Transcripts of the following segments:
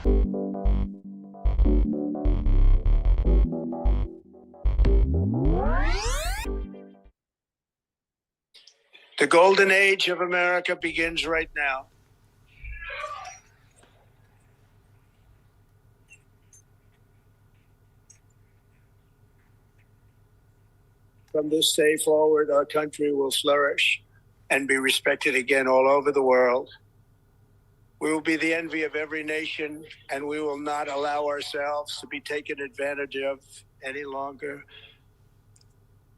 The golden age of America begins right now. From this day forward, our country will flourish and be respected again all over the world. We will be the envy of every nation, and we will not allow ourselves to be taken advantage of any longer.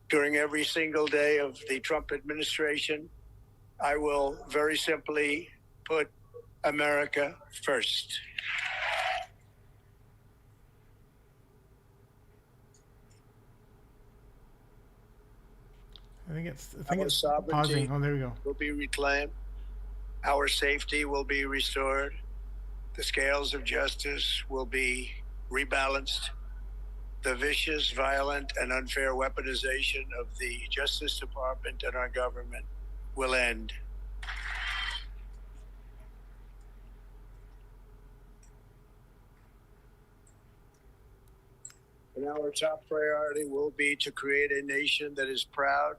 During every single day of the Trump administration, I will very simply put America first. I think it's sovereignty pausing. Oh, there we go. Will be reclaimed. Our safety will be restored. The scales of justice will be rebalanced. The vicious, violent, and unfair weaponization of the Justice Department and our government will end. And our top priority will be to create a nation that is proud,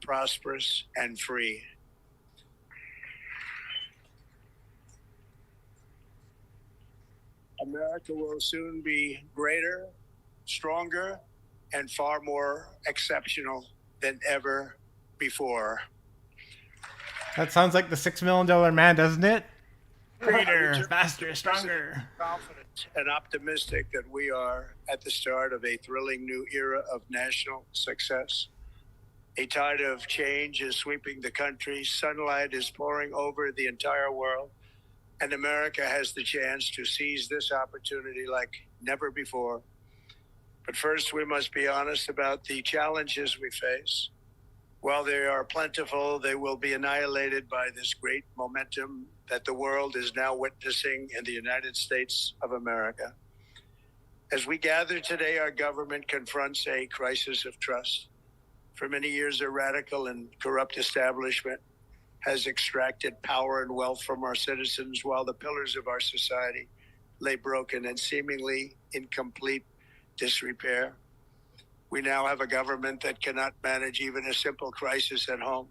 prosperous, and free. America will soon be greater, stronger, and far more exceptional than ever before. That sounds like the $6 million man, doesn't it? Greater, faster, stronger. Confident and optimistic that we are at the start of a thrilling new era of national success. A tide of change is sweeping the country. Sunlight is pouring over the entire world. And America has the chance to seize this opportunity like never before. But first, we must be honest about the challenges we face. While they are plentiful, they will be annihilated by this great momentum that the world is now witnessing in the United States of America. As we gather today, our government confronts a crisis of trust. For many years, a radical and corrupt establishment has extracted power and wealth from our citizens while the pillars of our society lay broken and seemingly in complete disrepair. We now have a government that cannot manage even a simple crisis at home,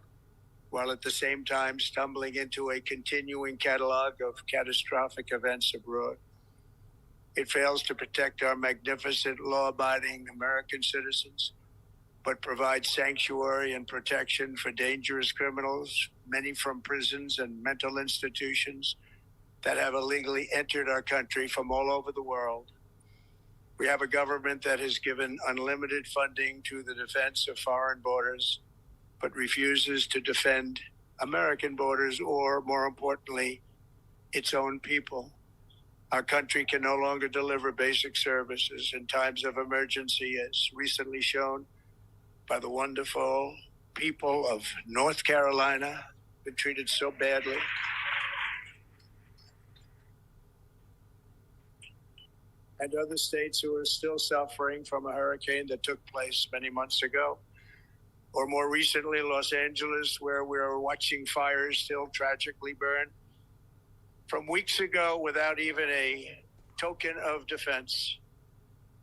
while at the same time stumbling into a continuing catalog of catastrophic events abroad. It fails to protect our magnificent, law-abiding American citizens, but provides sanctuary and protection for dangerous criminals, many from prisons and mental institutions that have illegally entered our country from all over the world. We have a government that has given unlimited funding to the defense of foreign borders, but refuses to defend American borders or, more importantly, its own people. Our country can no longer deliver basic services in times of emergency, as recently shown by the wonderful people of North Carolina, been treated so badly. And other states who are still suffering from a hurricane that took place many months ago. Or more recently, Los Angeles, where we're watching fires still tragically burn. From weeks ago, without even a token of defense,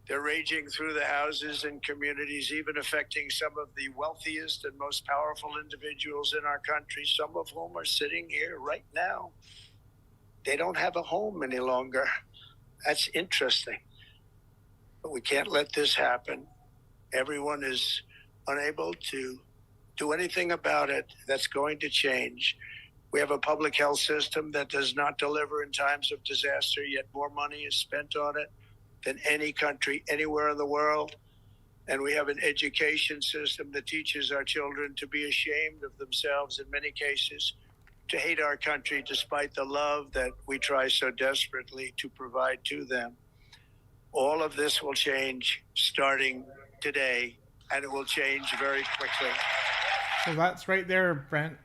they're raging through the houses and communities, even affecting some of the wealthiest and most powerful individuals in our country, some of whom are sitting here right now. They don't have a home any longer. That's interesting. But we can't let this happen. Everyone is unable to do anything about it. That's going to change. We have a public health system that does not deliver in times of disaster, yet more money is spent on it than any country anywhere in the world. And we have an education system that teaches our children to be ashamed of themselves in many cases, to hate our country despite the love that we try so desperately to provide to them. All of this will change starting today, and it will change very quickly. So that's right there, Brent.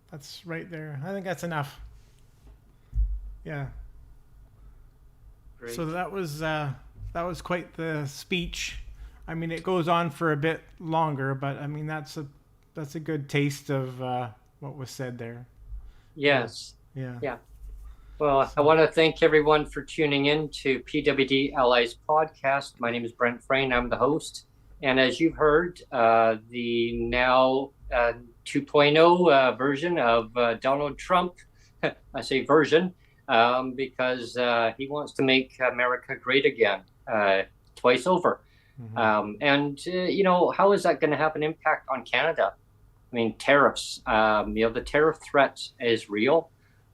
That's right there. I think that's enough. Yeah. Great. So that was quite the speech. I mean, it goes on for a bit longer, but I mean that's a good taste of what was said there. Yes. Yeah. Yeah. Well, I want to thank everyone for tuning in to PWD Allies podcast. My name is Brent Frain. I'm the host. And as you've heard, the now 2.0 version of Donald Trump, I say version, because he wants to make America great again, twice over. Mm-hmm. How is that going to have an impact on Canada? I mean, tariffs, the tariff threat is real.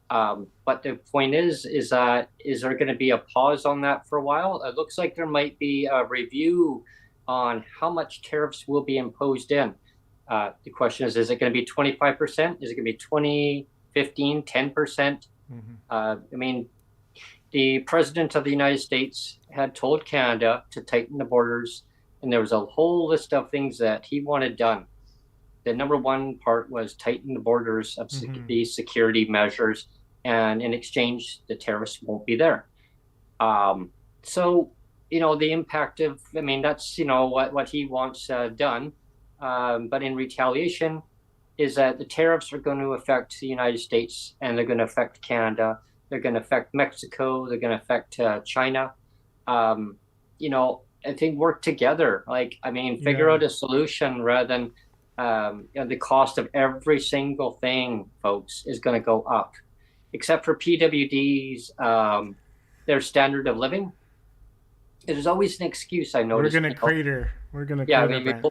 But the point is there going to be a pause on that for a while? It looks like there might be a review on how much tariffs will be imposed in. The question is it going to be 25%? Is it going to be 20, 15, 10%? Mm-hmm. The President of the United States had told Canada to tighten the borders, and there was a whole list of things that he wanted done. The number one part was tighten the borders of these security measures, and in exchange, the tariffs won't be there. So, the impact of, that's, what he wants done. But in retaliation is that the tariffs are going to affect the United States, and they're going to affect Canada. They're going to affect Mexico. They're going to affect China. I think work together. Figure out a solution rather than the cost of every single thing, folks, is going to go up, except for PWD's, their standard of living. There's always an excuse, I noticed. We're going to crater.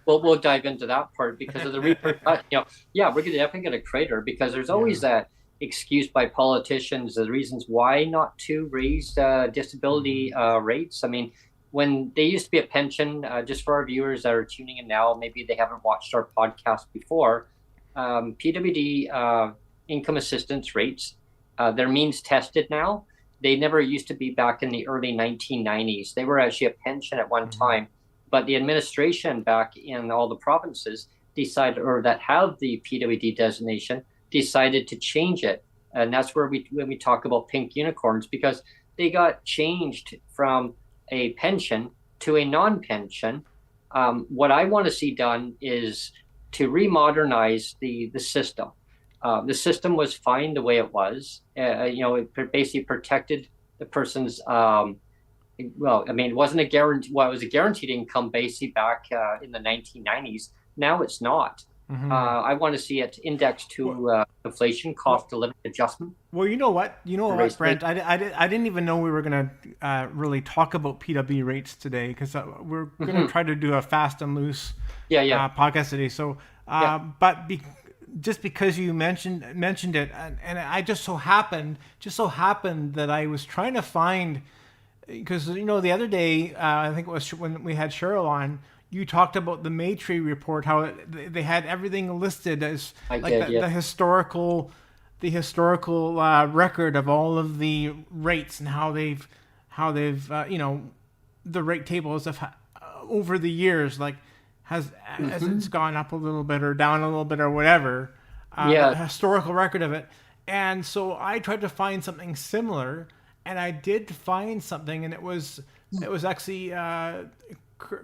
We'll dive into that part because of the repercussions. We're definitely going to crater because there's always that excuse by politicians, the reasons why not to raise disability rates. When they used to be a pension, just for our viewers that are tuning in now, maybe they haven't watched our podcast before, PWD income assistance rates, they're means tested now. They never used to be back in the early 1990s. They were actually a pension at one time, but the administration back in all the provinces decided, or that have the PWD designation, decided to change it. And that's where when we talk about pink unicorns, because they got changed from a pension to a non-pension. What I want to see done is to remodernize the system. The system was fine the way it was. It basically protected the person's. It wasn't a guarantee. Well, it was a guaranteed income basically back in the 1990s. Now it's not. Mm-hmm. I want to see it indexed to inflation, cost of living adjustment. Well, you know what, Brent? I didn't even know we were going to really talk about PW rates today because we're going to try to do a fast and loose podcast today. So, just because you mentioned it, and I just so happened that I was trying to find, because the other day I think it was when we had Cheryl on. You talked about the Maytree report, how they had everything listed as the historical record of all of the rates and how they've the rate tables have over the years, as it's gone up a little bit or down a little bit or whatever, the historical record of it. And so I tried to find something similar, and I did find something, and it was actually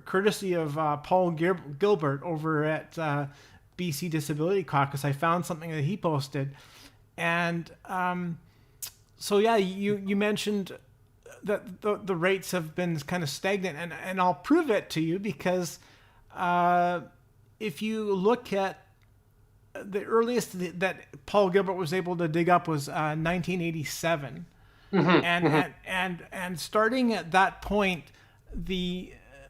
courtesy of Paul Gilbert over at BC Disability Caucus. I found something that he posted, and you mentioned that the rates have been kind of stagnant, and I'll prove it to you because if you look at the earliest that Paul Gilbert was able to dig up was 1987, and starting at that point,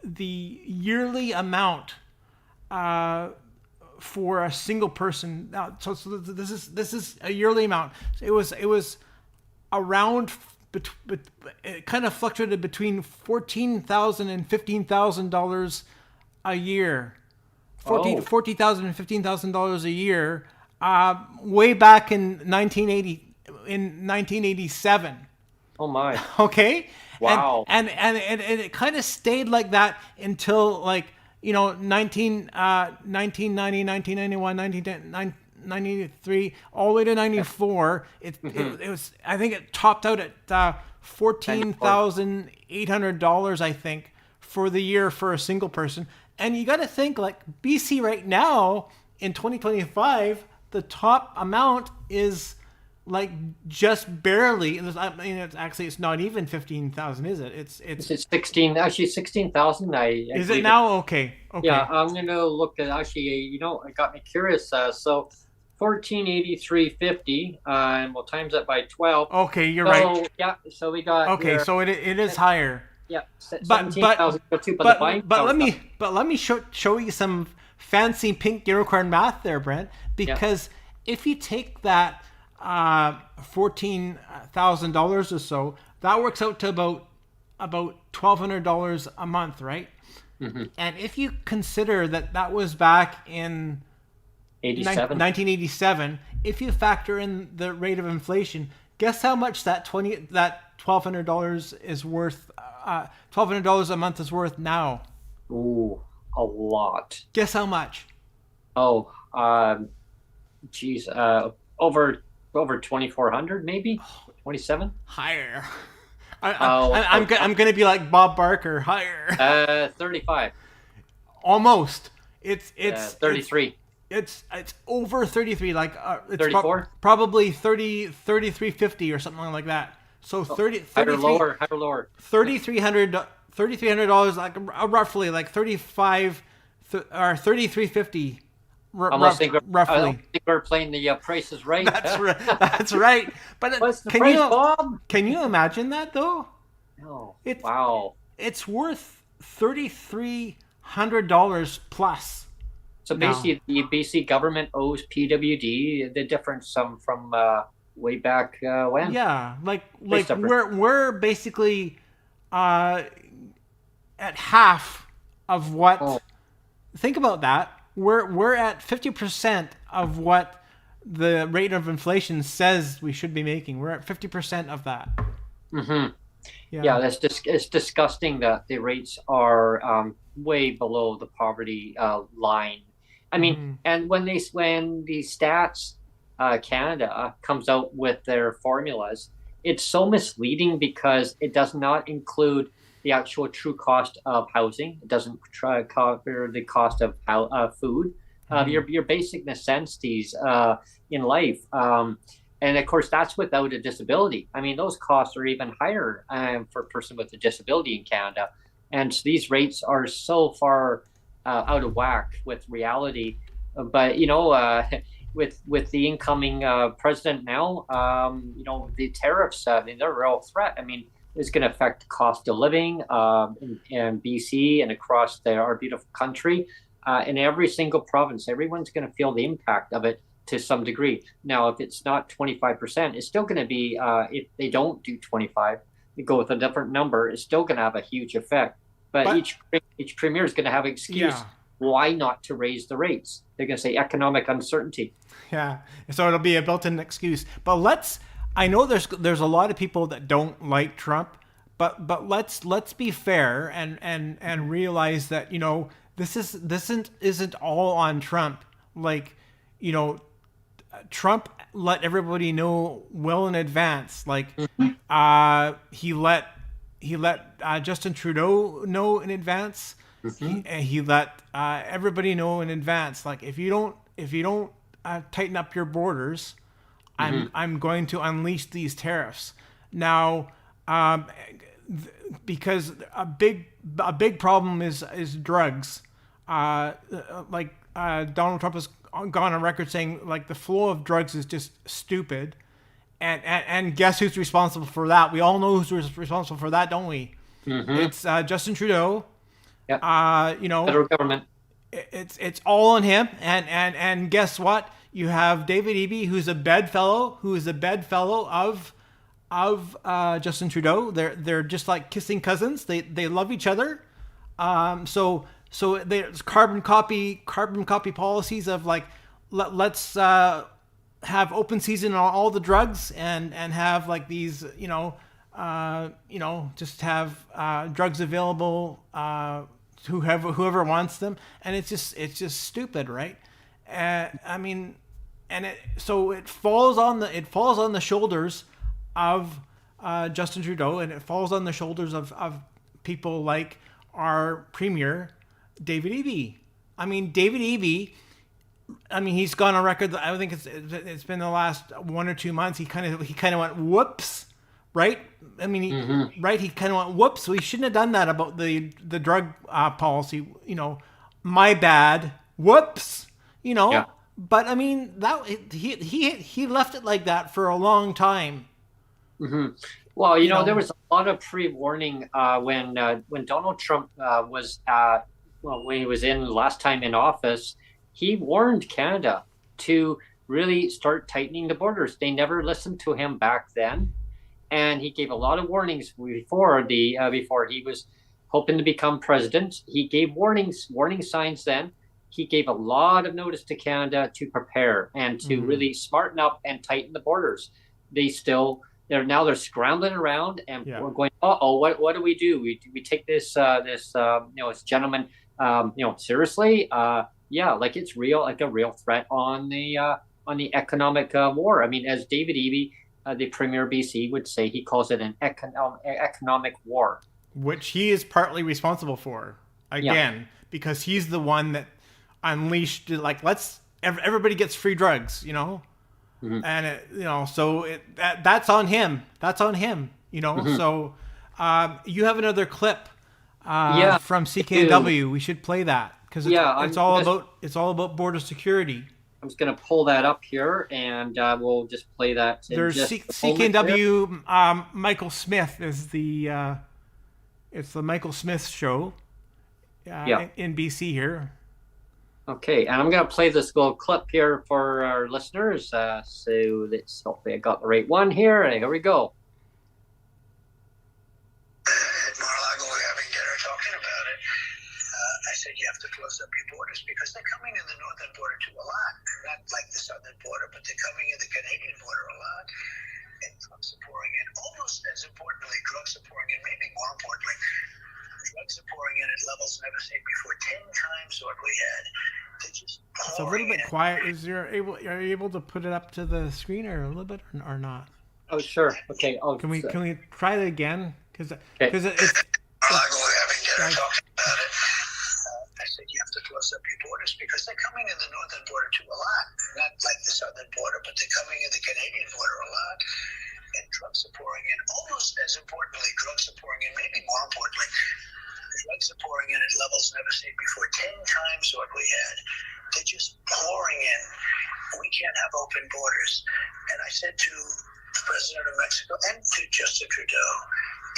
the yearly amount for a single person. So this is a yearly amount. It was around, it kind of fluctuated between $14,000 and $15,000 a year. $40,000 and $15,000 a year. Way back in 1987. Oh my. Okay. Wow. And it kind of stayed like that until 1990, 1991, 1993, all the way to 94. It was, I think it topped out at $14,800, I think, for the year for a single person. And you got to think, BC right now in 2025, the top amount is like just barely. I mean, it's not even 15,000, is it? It's 16. Actually, 16,000. Is it now? Okay. Yeah, I'm gonna look at actually. It got me curious. So 1483.50, and we'll times that by 12. Okay, you're right. Yeah, so we got. Okay, so it is higher. Yeah, but let me show you some fancy pink unicorn math there, Brent. Because if you take that $14,000 or so, that works out to about $1,200 a month, right? Mm-hmm. And if you consider that was back in 1987, if you factor in the rate of inflation, guess how much that $1,200 is worth? $1,200 a month is worth now. Ooh, a lot. Guess how much? Oh, geez, over 2,400 maybe. 27. Higher. I'm gonna be like Bob Barker. Higher. 35. Almost. It's 33. It's over 33. Like it's 34. Probably 33.50 or something like that. So 33 higher lower. $3,300, like roughly like 35 or 33.50. Almost think roughly. We're playing the Price is Right. That's right. That's right. But what's the price, Bob? Can you imagine that though? No. Wow. It's worth $3,300 plus. So basically, the BC government owes PWD the difference from way back when. Yeah, like we're basically at half of what. Oh. Think about that. We're at 50% of what the rate of inflation says we should be making. We're at 50% of that. Mm-hmm. Yeah, it's disgusting that the rates are way below the poverty line. I mean, and when the stats Canada comes out with their formulas, it's so misleading because it does not include the actual true cost of housing. It doesn't try to cover the cost of food, your basic necessities in life. And of course, that's without a disability. I mean, those costs are even higher for a person with a disability in Canada. And so these rates are so far out of whack with reality. But, with the incoming president now, the tariffs, they're a real threat. I mean, it's going to affect the cost of living in BC and across our beautiful country. In every single province, everyone's going to feel the impact of it to some degree. Now, if it's not 25%, it's still going to be, if they don't do 25, they go with a different number, it's still going to have a huge effect. But each premier is going to have an excuse why not to raise the rates. They're going to say economic uncertainty. Yeah, so it'll be a built-in excuse. But I know there's a lot of people that don't like Trump, but let's be fair and realize that this isn't all on Trump. Like, Trump let everybody know well in advance. Like, he let Justin Trudeau know in advance. He let everybody know in advance. Like, if you don't tighten up your borders, I'm going to unleash these tariffs. Now, because a big problem is drugs. Donald Trump has gone on record saying like the flow of drugs is just stupid, and guess who's responsible for that? We all know who's responsible for that, don't we? It's Justin Trudeau. Yep. Federal government. It's all on him, and guess what? You have David Eby, who's a bedfellow of Justin Trudeau. They're just like kissing cousins. They love each other. So there's carbon copy policies of like let's have open season on all the drugs and have like these just have drugs available. Whoever wants them, and it's just stupid, right? So it falls on the shoulders of Justin Trudeau, and it falls on the shoulders of people like our premier David Eby. I mean, David Eby I mean, he's gone on record. I think it's been the last 1 or 2 months. He kind of went whoops, right? I mean, right? He kind of went whoops. We shouldn't have done that about the drug policy. You know, my bad. Whoops. You know. Yeah. But I mean, that he left it like that for a long time. Well, you know, there was a lot of pre-warning when Donald Trump was when he was in last time in office. He warned Canada to really start tightening the borders. They never listened to him back then, and he gave a lot of warnings before he was hoping to become president. He gave warning signs then. He gave a lot of notice to Canada to prepare and to really smarten up and tighten the borders. They're scrambling around and we're going, what do we do? We take this gentleman seriously? Like it's real, like a real threat on the economic war. I mean, as David Eby, the Premier of BC, would say, he calls it an economic war, which he is partly responsible for, because he's the one that unleashed, like, everybody gets free drugs, and that's on him. So you have another clip from CKNW. We should play that because it's all about border security. I'm just going to pull that up here, and we'll just play that. There's CKNW. Michael Smyth is it's the Michael Smyth show in BC here. Okay, and I'm going to play this little clip here for our listeners. So let's hopefully I got the right one here. And here we go. Mar-a-Lago, we're having dinner talking about it. I said you have to close up your borders because they're coming in the northern border too a lot. Not like the southern border, but they're coming in the Canadian border a lot. And drugs are pouring in. Almost as importantly, drugs are pouring in, maybe more importantly, drugs are pouring in at levels never seen before, 10 times what we had. They're just pouring. It's a little bit quiet. Are you able to put it up to the screen or a little bit or not? Oh, sure. Okay. Can we try it again? Because it's. Mar-a-Lago, we're having dinner talking about it. I said you have to close up your borders because they're coming in the northern border too a lot. Not like the southern border, but they're coming in the Canadian border a lot. And drugs are pouring in. Almost as importantly, drugs are pouring in, maybe more importantly, drugs are pouring in at levels never seen before, 10 times what we had. They're just pouring in. We can't have open borders. And I said to the President of Mexico and to Justin Trudeau,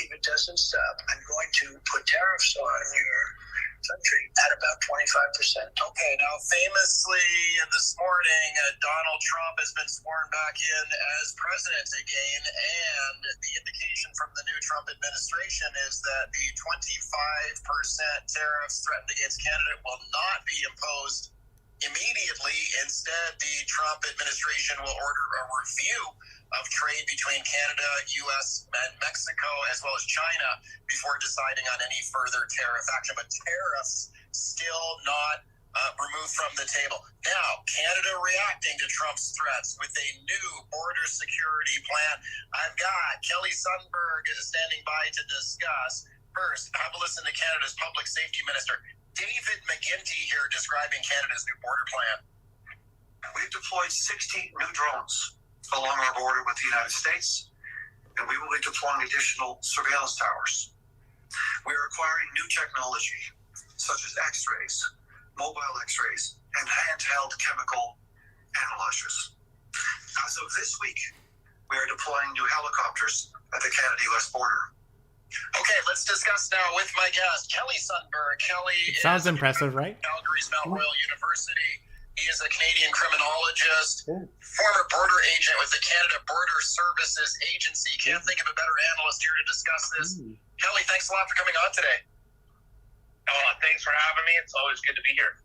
if it doesn't stop, I'm going to put tariffs on your country at about 25%. Okay, now famously this morning, Donald Trump has been sworn back in as president again, and the indication from the new Trump administration is that the 25% tariffs threatened against Canada will not be imposed immediately. Instead, the Trump administration will order a review of trade between Canada, U.S., and Mexico, as well as China, before deciding on any further tariff action. But tariffs still not removed from the table. Now, Canada reacting to Trump's threats with a new border security plan. I've got Kelly Sundberg standing by to discuss. First, have a listen to Canada's Public Safety Minister, David McKenzie, here describing Canada's new border plan. We've deployed 16 new drones along our border with the United States, and we will be deploying additional surveillance towers. We are acquiring new technology, such as X-rays, mobile X-rays, and handheld chemical analyzers. As of this week, we are deploying new helicopters at the Canada-U.S. border. Okay, let's discuss now with my guest, Kelly Sundberg. Kelly sounds impressive, right? Calgary's Mount Royal University. He is a Canadian criminologist, former border agent with the Canada Border Services Agency. Can't think of a better analyst here to discuss this. Kelly, thanks a lot for coming on today. Thanks for having me. It's always good to be here.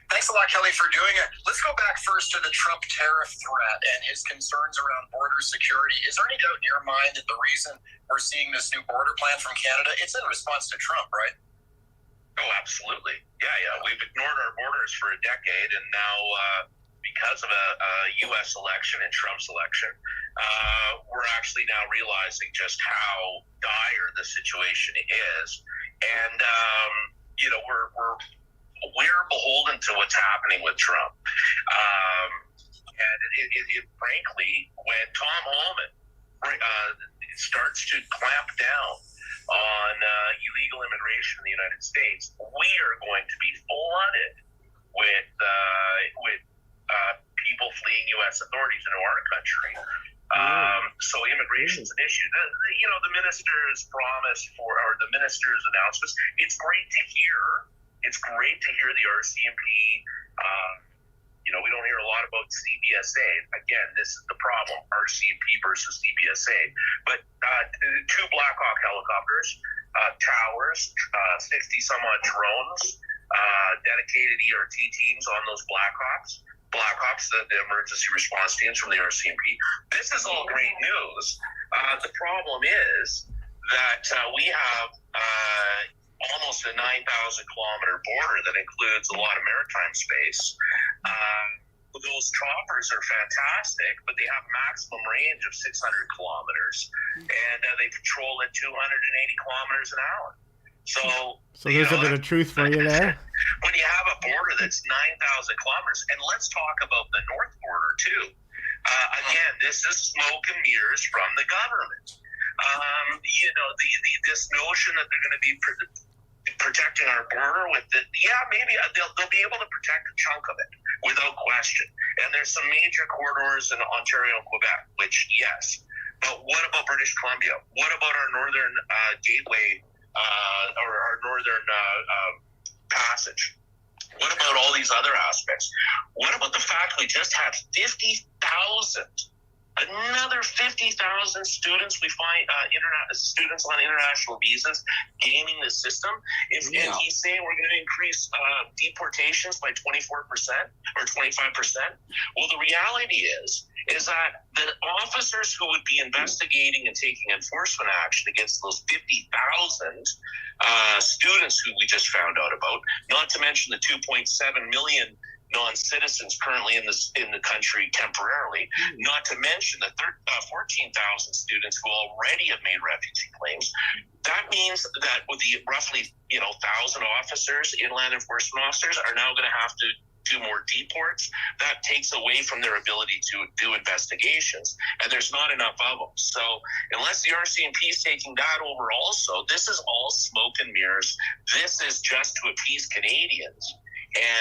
Thanks a lot, Kelly, for doing it. Let's go back first to the Trump tariff threat and his concerns around border security. Is there any doubt in your mind that the reason we're seeing this new border plan from Canada, it's in response to Trump, right? Oh, absolutely. Yeah. We've ignored our borders for a decade, and now because of a U.S. election and Trump's election, we're actually now realizing just how dire the situation is. And, we're we're beholden to what's happening with Trump. And it frankly, when Tom Homan starts to clamp down on illegal immigration in the United States, we are going to be flooded with people fleeing U.S. authorities into our country. So immigration is an issue. The minister's promise or the minister's announcements. It's great to hear. It's great to hear the RCMP. We don't hear a lot about CBSA. Again, this is the problem: RCMP versus CBSA. But 2 Black Hawk helicopters, towers, 60 some odd drones, dedicated ERT teams on those Blackhawks, the emergency response teams from the RCMP. This is all great news. The problem is that we have almost a 9,000 kilometer border that includes a lot of maritime space. Those choppers are fantastic, but they have maximum range of 600 kilometers, and they patrol at 280 kilometers an hour. So there's a bit of truth for you there. When you have a border that's 9,000 kilometers, and let's talk about the north border too. Again, this is smoke and mirrors from the government. This notion that they're going to be protecting our border with maybe they'll be able to protect a chunk of it without question. And there's some major corridors in Ontario and Quebec, which yes. But what about British Columbia? What about our northern gateway? Or our northern passage? What about all these other aspects? What about the fact we just had 50,000, another 50,000 students we find, students on international visas gaming the system? And he's saying we're going to increase deportations by 24% or 25%. Well, the reality is that the officers who would be investigating and taking enforcement action against those 50,000 students who we just found out about, not to mention the 2.7 million non-citizens currently in the country temporarily, not to mention the 14,000 students who already have made refugee claims. That means that with the roughly 1,000 officers, inland enforcement officers, are now going to have to do more deports. That takes away from their ability to do investigations, and there's not enough of them. So unless the RCMP is taking that over also, this is all smoke and mirrors. This is just to appease Canadians.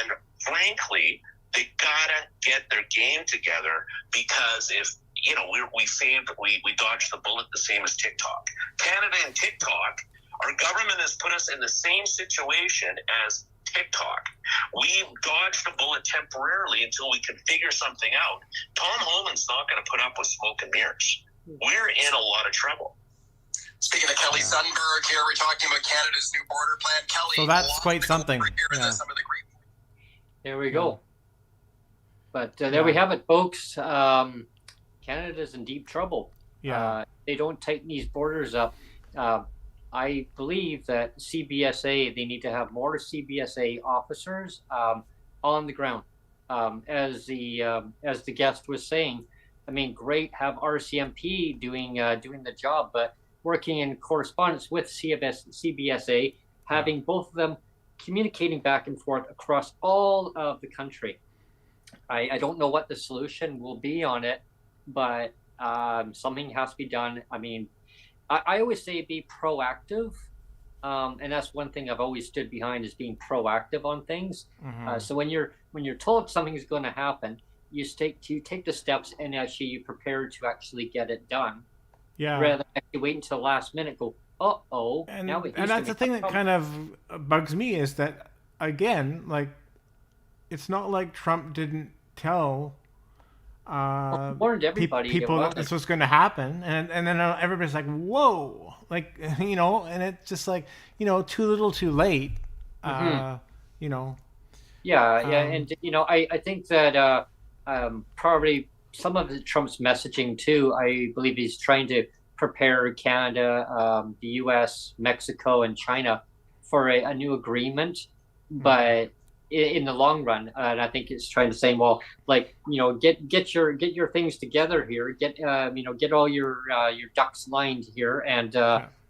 And frankly, they gotta get their game together, because if we dodged the bullet the same as TikTok. Canada and TikTok, our government has put us in the same situation as TikTok. We've dodged the bullet temporarily until we can figure something out. Tom Homan's not going to put up with smoke and mirrors. We're in a lot of trouble. Speaking of Kelly Sundberg here, we're talking about Canada's new border plan. Kelly, so that's quite something. There we go. But there we have it, folks. Canada's in deep trouble. They don't tighten these borders up. I believe that CBSA, they need to have more CBSA officers on the ground. As the guest was saying, I mean, great, have RCMP doing the job, but working in correspondence with CBSA, having both of them communicating back and forth across all of the country. I don't know what the solution will be on it, but something has to be done. I mean, I always say be proactive, and that's one thing I've always stood behind, is being proactive on things. So when you're told something is going to happen, you take the steps and actually you prepare to actually get it done. Rather than actually wait until the last minute, go, and that's the thing that kind of bugs me, is that, again, like, it's not like Trump didn't tell warned everybody people that this was going to happen, and then everybody's like, whoa, like, and it's just like, too little too late. And I think that probably some of Trump's messaging too, I believe he's trying to prepare Canada, the US, Mexico, and China for a new agreement, but in the long run, and I think it's trying to say, well, like, get your things together here, get all your ducks lined here, and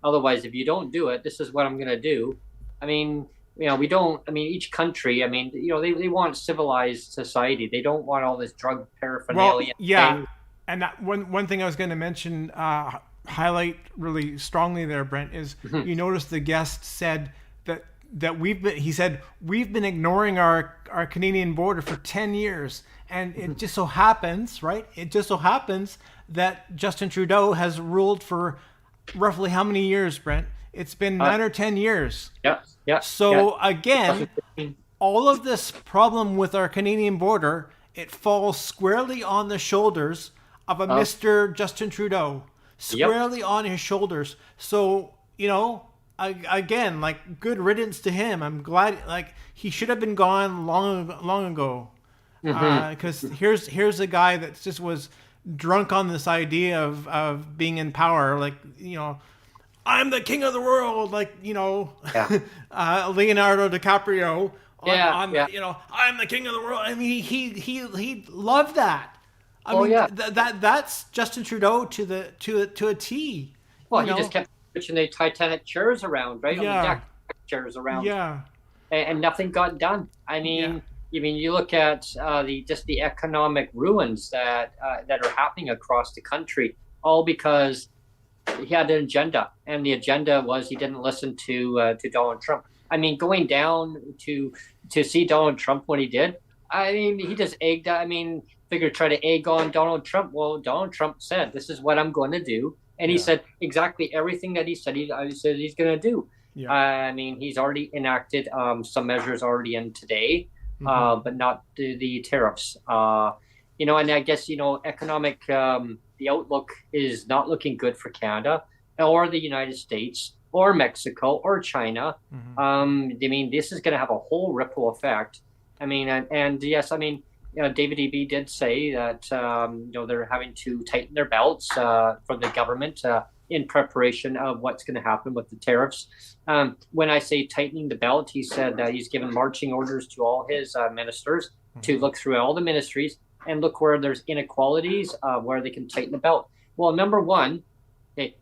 otherwise, if you don't do it, this is what I'm going to do. I mean, we don't. I mean, each country. I mean, they want civilized society. They don't want all this drug Well, paraphernalia yeah, thing. and that one thing I was going to mention, highlight really strongly there, Brent, is you notice the guest said that he said we've been ignoring our Canadian border for 10 years, and it just so happens, right? It just so happens that Justin Trudeau has ruled for roughly how many years, Brent? It's been 9 or 10 years. Yeah, yeah. So yeah. again, all of this problem with our Canadian border, it falls squarely on the shoulders of a Mr. Justin Trudeau, squarely on his shoulders. So, again, like, good riddance to him. I'm glad, like, he should have been gone long ago. Because here's a guy that just was drunk on this idea of being in power. Like, I'm the king of the world. Like, Leonardo DiCaprio. I'm the king of the world. I mean, he loved that. I mean, that's Justin Trudeau to a T. Well, he just kept switching the Titanic chairs around, right? Yeah. On the deck chairs around. Yeah. And nothing got done. I mean, you look at the economic ruins that are happening across the country, all because he had an agenda, and the agenda was he didn't listen to Donald Trump. I mean, going down to see Donald Trump when he did, I mean, he just egged. I mean, figured try to egg on Donald Trump. Well, Donald Trump said, "This is what I'm going to do," and he said exactly everything that he said. I said he's going to do. Yeah. I mean, he's already enacted some measures already in today, but not the tariffs. And I guess economic. The outlook is not looking good for Canada or the United States or Mexico or China. I mean, this is going to have a whole ripple effect. I mean, and yes, I mean, David Eby did say that they're having to tighten their belts for the government in preparation of what's going to happen with the tariffs. When I say tightening the belt, he said that he's given marching orders to all his ministers to look through all the ministries and look where there's inequalities, where they can tighten the belt. Well, number one, and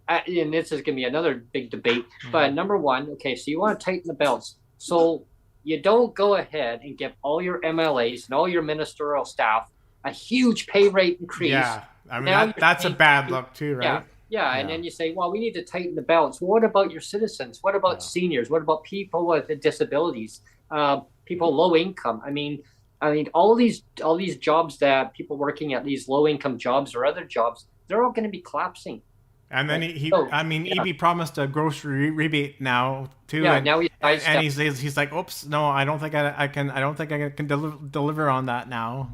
this is going to be another big debate, but number one, so you want to tighten the belts. So you don't go ahead and give all your MLAs and all your ministerial staff a huge pay rate increase. Yeah, I mean, that's a bad look too, right? Yeah, and then you say, well, we need to tighten the belts. Well, what about your citizens? What about seniors? What about people with disabilities? People low income? I mean, all these jobs that people working at these low income jobs or other jobs, they're all going to be collapsing. And then Eby promised a grocery rebate now too. Yeah, and, now he's like, oops, no, I don't think I can deliver on that now.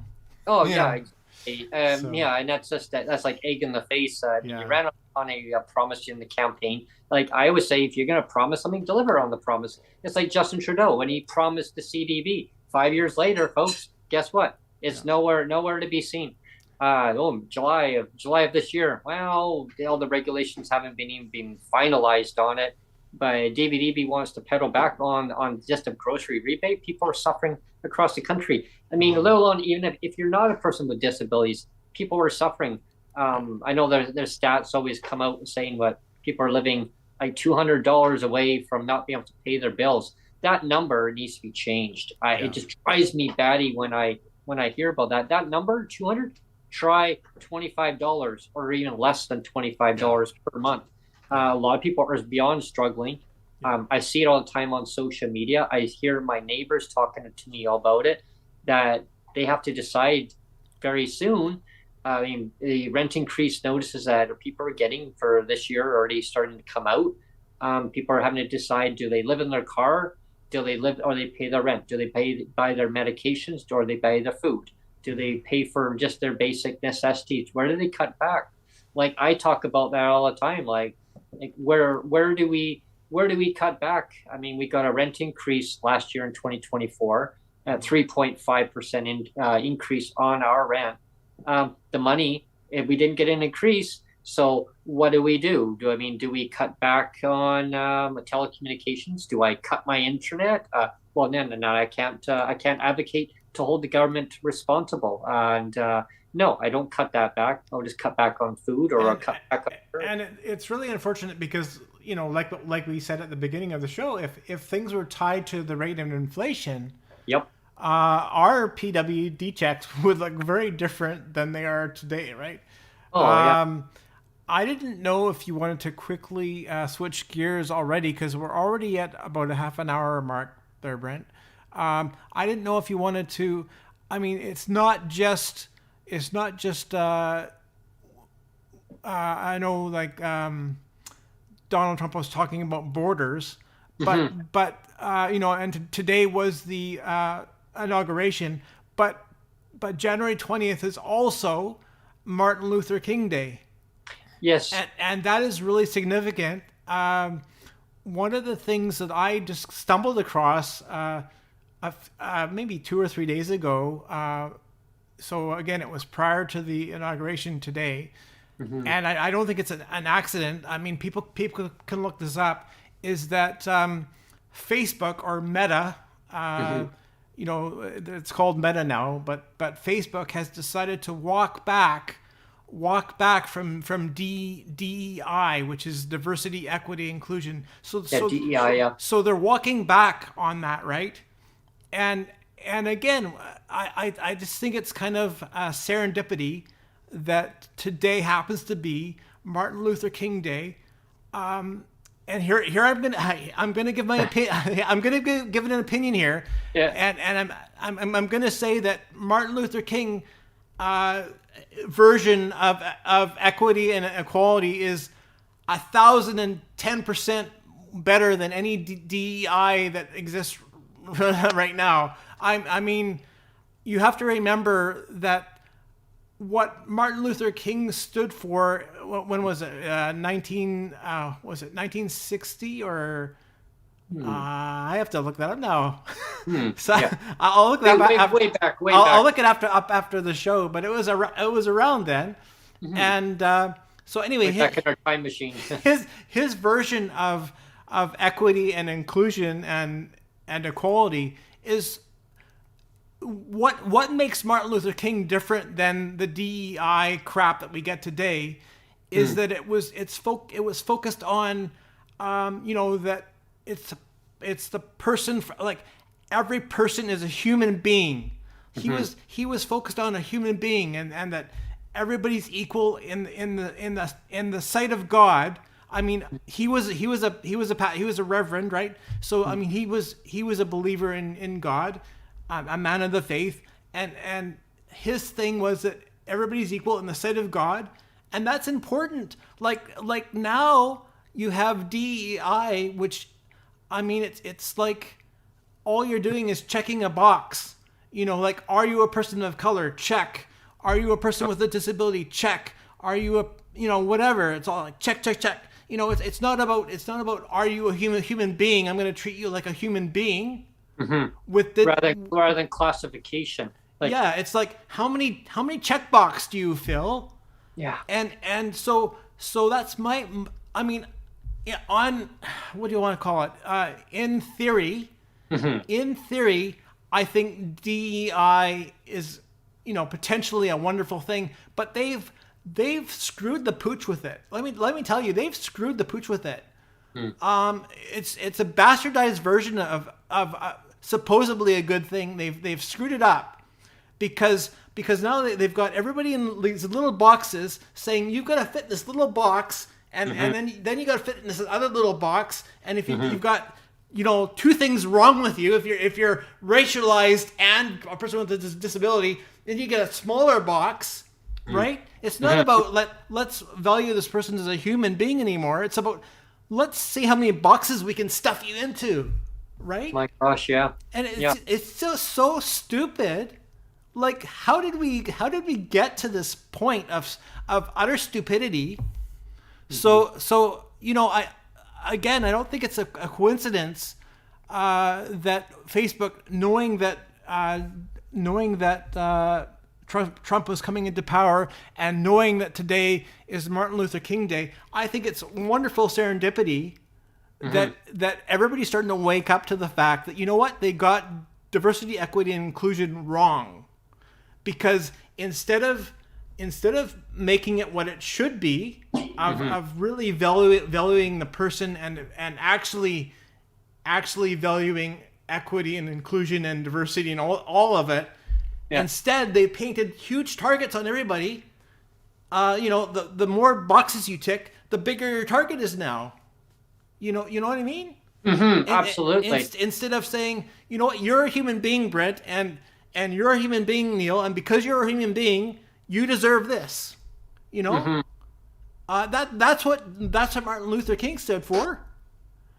Oh yeah. And that's that's like egg in the face. You ran on a promise in the campaign. Like I always say, if you're going to promise something, deliver on the promise. It's like Justin Trudeau when he promised the CDB. 5 years later, folks, guess what? It's nowhere to be seen. July of this year. Well, all the regulations haven't even been finalized on it. But David Eby wants to pedal back on just a grocery rebate. People are suffering across the country. I mean, let alone even if you're not a person with disabilities, people are suffering. I know there's stats always come out saying what people are living like $200 away from not being able to pay their bills. That number needs to be changed. It just drives me batty when I hear about that. That number, 200, try $25 or even less than $25 per month. A lot of people are beyond struggling. I see it all the time on social media. I hear my neighbors talking to me about it, that they have to decide very soon. I mean, the rent increase notices that people are getting for this year are already starting to come out. People are having to decide, do they live in their car? Do they live, or they pay their rent? Do they buy their medications, or they buy their food? Do they pay for just their basic necessities? Where do they cut back? Like I talk about that all the time. Like where do we cut back? I mean, we got a rent increase last year in 2024 at 3.5% increase on our rent. The money, we didn't get an increase. So what do we do? Do we cut back on telecommunications? Do I cut my internet? Well, no, I can't advocate to hold the government responsible. And no, I don't cut that back. I'll just cut back on food, or I'll cut back on food. And it's really unfortunate because, like we said at the beginning of the show, if things were tied to the rate of inflation, Yep. Our PWD checks would look very different than they are today, right? Oh, yeah. I didn't know if you wanted to quickly switch gears already, because we're already at about a half an hour mark there, Brent. I didn't know if you wanted to. I mean, it's not just. I know, like Donald Trump was talking about borders, but and today was the inauguration, but January 20th is also Martin Luther King Day. Yes. And that is really significant. One of the things that I just stumbled across maybe 2 or 3 days ago, so again, it was prior to the inauguration today, and I don't think it's an accident. I mean, people can look this up, is that Facebook, or Meta, it's called Meta now, but Facebook has decided to walk back from DEI, which is diversity, equity, inclusion. So DEI, yeah. So they're walking back on that, right? And again, I just think it's kind of a serendipity that today happens to be Martin Luther King Day. And here I'm gonna give my opinion. I'm gonna give an opinion here. Yeah. And I'm gonna say that Martin Luther King version of equity and equality is 1,010% better than any DEI that exists right now. I mean, you have to remember that what Martin Luther King stood for, when was it? 1960 or? I have to look that up now. So yeah. I'll look that way back. I'll look it after the show, but it was around then. And so anyway, back in our time machine. his version of equity and inclusion and equality is what makes Martin Luther King different than the DEI crap that we get today is that it was focused on that it's the person, like every person is a human being. He was focused on a human being, and that everybody's equal in the sight of God. I mean, he was a reverend, right? So I mean, he was a believer in God, a man of the faith, and his thing was that everybody's equal in the sight of God, and that's important. Like now you have DEI, which, I mean, it's like all you're doing is checking a box. Like, are you a person of color? Check. Are you a person with a disability? Check. Are you a whatever? It's all like check. It's not about are you a human being? I'm going to treat you like a human being. With the rather than classification. Yeah, it's like how many checkbox do you fill? Yeah. And so that's my. I mean, on what do you want to call it? In theory, I think DEI is potentially a wonderful thing, but they've screwed the pooch with it. Let me tell you, they've screwed the pooch with it. It's a bastardized version of supposedly a good thing. They've screwed it up because now they've got everybody in these little boxes saying you've got to fit this little box, and then you got to fit in this other little box, and if you've got two things wrong with you, if you're racialized and a person with a disability, then you get a smaller box, right? It's not about let's value this person as a human being anymore. It's about let's see how many boxes we can stuff you into, right? My gosh, yeah. And it's just so stupid. Like, how did we get to this point of utter stupidity? So I don't think it's a coincidence that Facebook, knowing that Trump was coming into power and knowing that today is Martin Luther King Day, I think it's wonderful serendipity that everybody's starting to wake up to the fact that, they got diversity, equity, and inclusion wrong. Because instead of making it what it should be, of really valuing the person and actually valuing equity and inclusion and diversity and all of it. Yeah. Instead, they painted huge targets on everybody. The more boxes you tick, the bigger your target is now. You know what I mean? Mm-hmm, absolutely. Instead of saying, you know what, you're a human being, Brent, and you're a human being, Neil, and because you're a human being, you deserve this. Mm-hmm. That's what Martin Luther King stood for.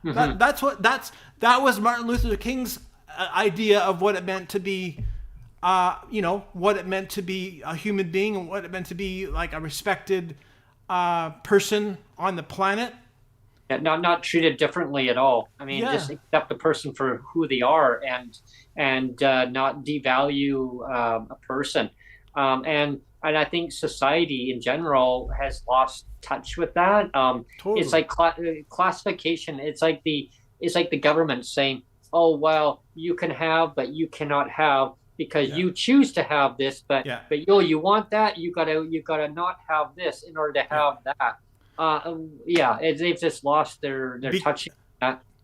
Mm-hmm. That was Martin Luther King's idea of what it meant to be, what it meant to be a human being and what it meant to be like a respected person on the planet. Yeah, not treated differently at all. I mean, just accept the person for who they are and not devalue a person. And I think society in general has lost touch with that. Totally. It's like classification. It's like the government saying, "Oh, well, you can have, but you cannot have because you choose to have this, but you want that. You gotta not have this in order to have that." They've just lost their touch.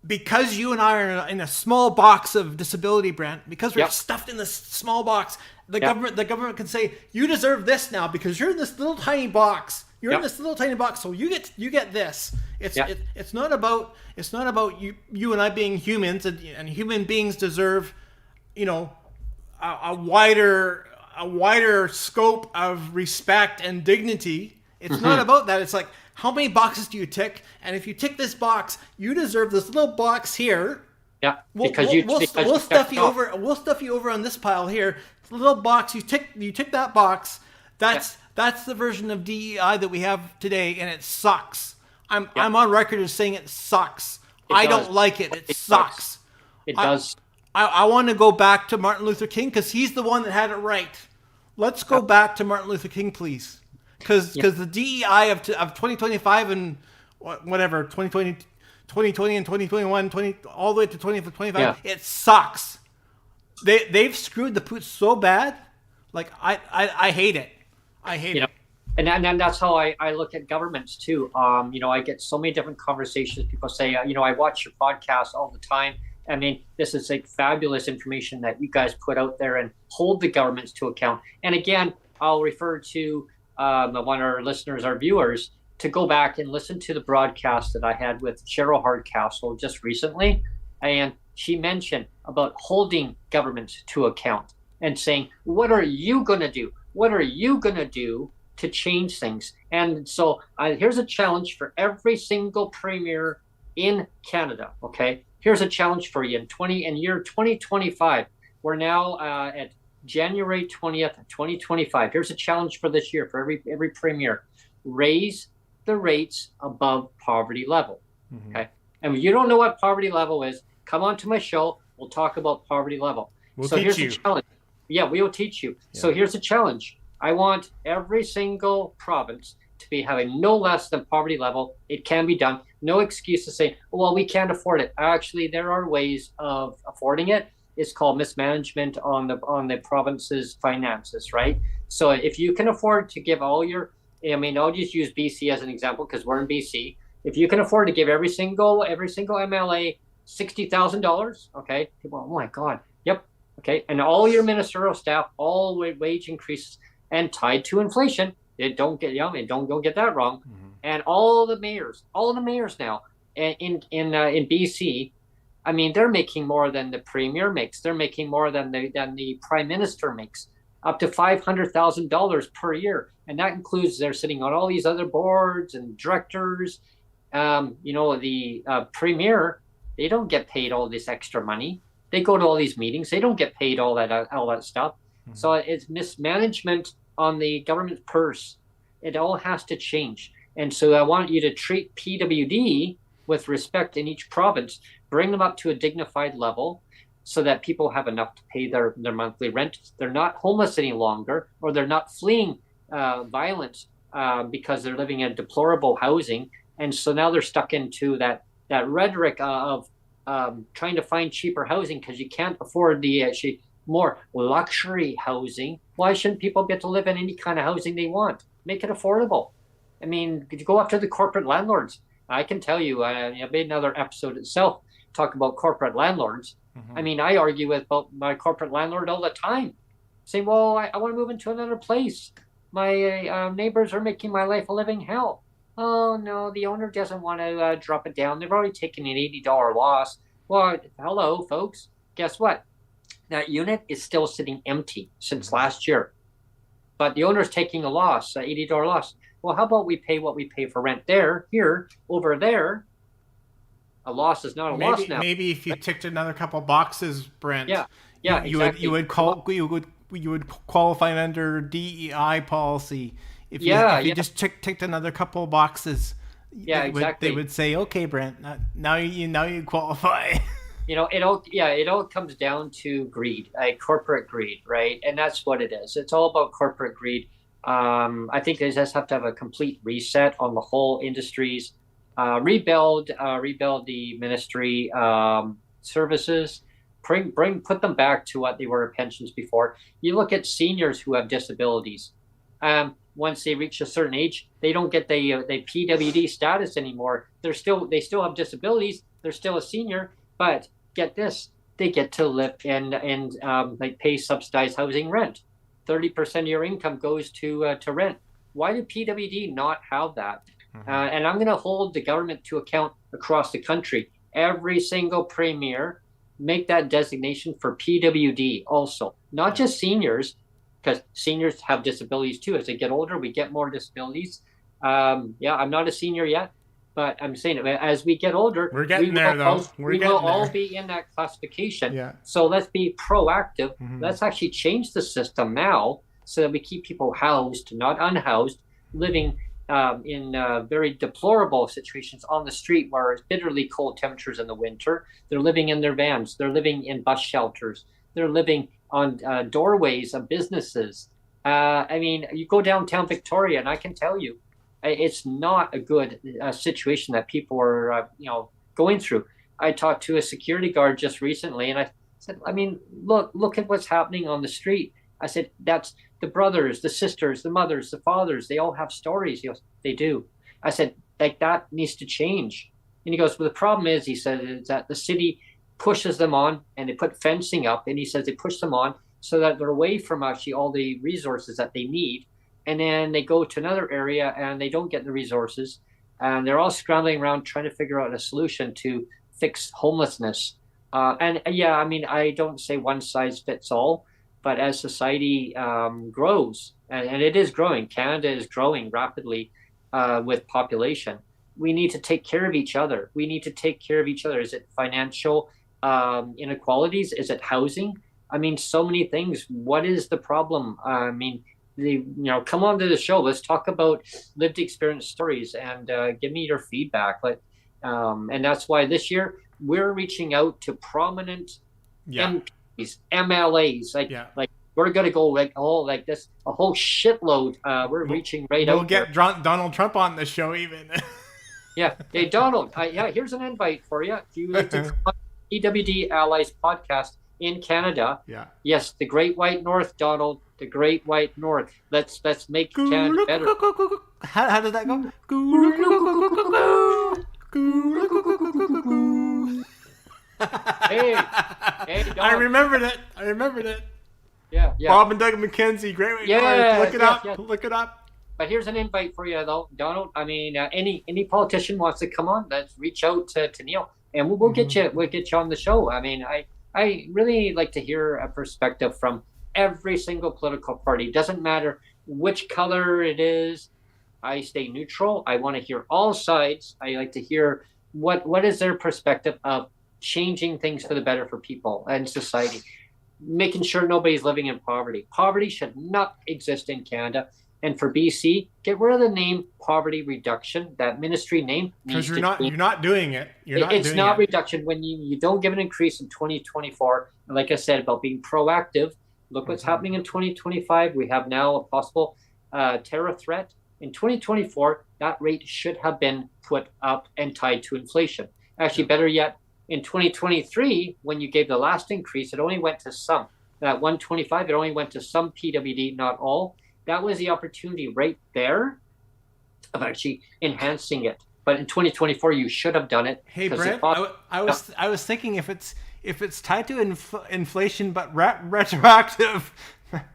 Because you and I are in a small box of disability, Brent, because we're stuffed in this small box, the government can say, you deserve this now because you're in this little tiny box. You're in this little tiny box, so you get this. It's not about you and I being humans, and human beings deserve, a wider scope of respect and dignity. It's not about that. It's like, how many boxes do you tick? And if you tick this box, you deserve this little box here. Yeah, we'll stuff you over. We'll stuff you over on this pile here. The little box you tick that box. That's the version of DEI that we have today, and it sucks. I'm on record as saying it sucks. I don't like it. It sucks. It does. I want to go back to Martin Luther King because he's the one that had it right. Let's go back to Martin Luther King, please. Because the DEI of 2025 and whatever 2020 and 2021 all the way to 2025 it sucks. They've screwed the pooch so bad. Like I hate it. I hate it. And that's how I look at governments too. I get so many different conversations. People say, I watch your podcast all the time. I mean, this is like fabulous information that you guys put out there and hold the governments to account. And again, I'll refer to one of our listeners, our viewers, to go back and listen to the broadcast that I had with Cheryl Hardcastle just recently. And she mentioned about holding governments to account and saying, what are you going to do? What are you going to do to change things? And so here's a challenge for every single premier in Canada. Okay, here's a challenge for you in year 2025. We're now at January 20th, 2025. Here's a challenge for this year for every premier. Raise the rates above poverty level. Mm-hmm. Okay. And if you don't know what poverty level is, come on to my show. We'll talk about poverty level. Here's a challenge. Yeah, we will teach you. Yeah. So here's a challenge. I want every single province to be having no less than poverty level. It can be done. No excuse to say, well, we can't afford it. Actually, there are ways of affording it. It's called mismanagement on the province's finances, right? So if you can afford to give all your, I'll just use BC as an example because we're in BC. If you can afford to give every single MLA $60,000, okay? Well, oh my God, yep, okay. And all your ministerial staff, all wage increases and tied to inflation. Don't get that wrong. Mm-hmm. And all the mayors now in BC. I mean, they're making more than the premier makes. They're making more than the prime minister makes, up to $500,000 per year, and that includes they're sitting on all these other boards and directors. The premier, they don't get paid all this extra money. They go to all these meetings. They don't get paid all that stuff. Mm-hmm. So it's mismanagement on the government purse. It all has to change. And so I want you to treat PWD with respect in each province. Bring them up to a dignified level so that people have enough to pay their monthly rent. They're not homeless any longer, or they're not fleeing violence because they're living in deplorable housing. And so now they're stuck into that rhetoric of trying to find cheaper housing because you can't afford the more luxury housing. Why shouldn't people get to live in any kind of housing they want? Make it affordable. I mean, you go after the corporate landlords. I can tell you, I made another episode itself talk about corporate landlords. I mean, I argue with about my corporate landlord all the time, saying, well, I want to move into another place. My neighbors are making my life a living hell. Oh, no, the owner doesn't want to drop it down. They've already taken an $80 loss. Well, hello, folks. Guess what? That unit is still sitting empty since last year. But the owner's taking a loss, an $80 loss. Well, how about we pay what we pay for rent there, here, over there? A loss is not a loss now. Maybe if you ticked another couple boxes, Brent. Yeah, exactly. You would qualify under DEI policy if you just ticked another couple boxes. Yeah, exactly. They would say, okay, Brent, now you qualify. It all comes down to greed, corporate greed, right? And that's what it is. It's all about corporate greed. I think they just have to have a complete reset on the whole industries, rebuild the ministry services, put them back to what they were pensions before. You look at seniors who have disabilities. Once they reach a certain age, they don't get the PWD status anymore. They still have disabilities. They're still a senior, but get this, they get to live and pay subsidized housing rent. 30% of your income goes to rent. Why do PWD not have that? And I'm going to hold the government to account across the country. Every single premier make that designation for PWD also, not just seniors, because seniors have disabilities too. As they get older, we get more disabilities. I'm not a senior yet, but I'm saying as we get older, we're getting there though. We will all be in that classification. Yeah. So let's be proactive. Let's actually change the system now so that we keep people housed, not unhoused, living in very deplorable situations on the street where it's bitterly cold temperatures in the winter. They're living in their vans. They're living in bus shelters. They're living on doorways of businesses. You go downtown Victoria, and I can tell you, it's not a good situation that people are, going through. I talked to a security guard just recently, and I said, look at what's happening on the street. I said, that's the brothers, the sisters, the mothers, the fathers. They all have stories. He goes, they do. I said, that needs to change. And he goes, well, the problem is, he said, is that the city pushes them on, and they put fencing up, and he says they push them on so that they're away from actually all the resources that they need. And then they go to another area and they don't get the resources, and they're all scrambling around trying to figure out a solution to fix homelessness. I don't say one size fits all, but as society grows, and it is growing, Canada is growing rapidly with population, we need to take care of each other. Is it financial inequalities? Is it housing? So many things. What is the problem? Come on to the show. Let's talk about lived experience stories and give me your feedback. And that's why this year we're reaching out to prominent MPs, MLAs. We're going to go like this, a whole shitload. We're reaching right out. We'll get Donald Trump on the show even. Yeah. Hey, Donald. Here's an invite for you. If you like to come on PWD Allies podcast in Canada. Yeah. Yes, the Great White North, Donald. The Great White North. Let's make Canada better. How did that go? Hey, Donald. I remembered it. Yeah. Bob and Doug McKenzie, Great White North. Look it up. But here's an invite for you, though, Donald. Any politician wants to come on, let's reach out to Neil, and we'll get you. We'll get you on the show. I really like to hear a perspective from every single political party. Doesn't matter which color it is. I stay neutral. I want to hear all sides. I like to hear what is their perspective of changing things for the better for people and society, making sure nobody's living in poverty. Poverty should not exist in Canada. And for BC, get rid of the name poverty reduction. That ministry name, because you're not doing it. It's not reduction when you don't give an increase in 2024. And like I said about being proactive, look what's happening in 2025. We have now a possible tariff threat. In 2024, that rate should have been put up and tied to inflation. Actually, better yet, in 2023, when you gave the last increase, it only went to some. That 125, it only went to some PWD, not all. That was the opportunity right there of actually enhancing it. But in 2024, you should have done it. Hey, Brent, I was thinking if it's tied to inflation but retroactive.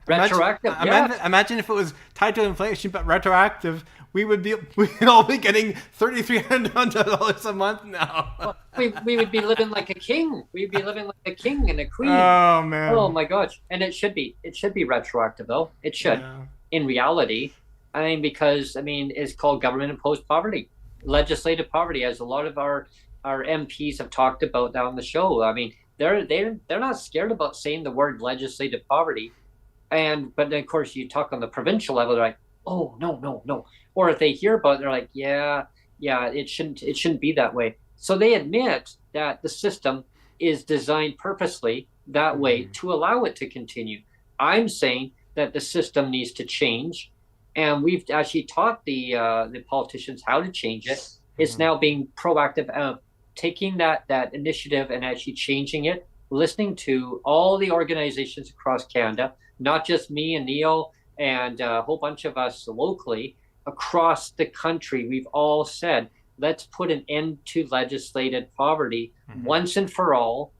Retroactive, imagine if it was tied to inflation but retroactive. We'd all be getting $3,300 a month now. Well, we would be living like a king. We'd be living like a king and a queen. Oh man. Oh my gosh. And it should be retroactive though. It should. Yeah. In reality, I mean, because it's called government imposed poverty, legislative poverty, as a lot of our MPs have talked about down the show. I mean, they're not scared about saying the word legislative poverty. But then of course you talk on the provincial level, they're like, oh no. Or if they hear about it, they're like, yeah, it shouldn't be that way. So they admit that the system is designed purposely that way to allow it to continue. I'm saying that the system needs to change, and we've actually taught the politicians how to change it. It's now being proactive of taking that initiative and actually changing it, listening to all the organizations across Canada, not just me and Neil and a whole bunch of us locally. Across the country, we've all said, let's put an end to legislated poverty once and for all.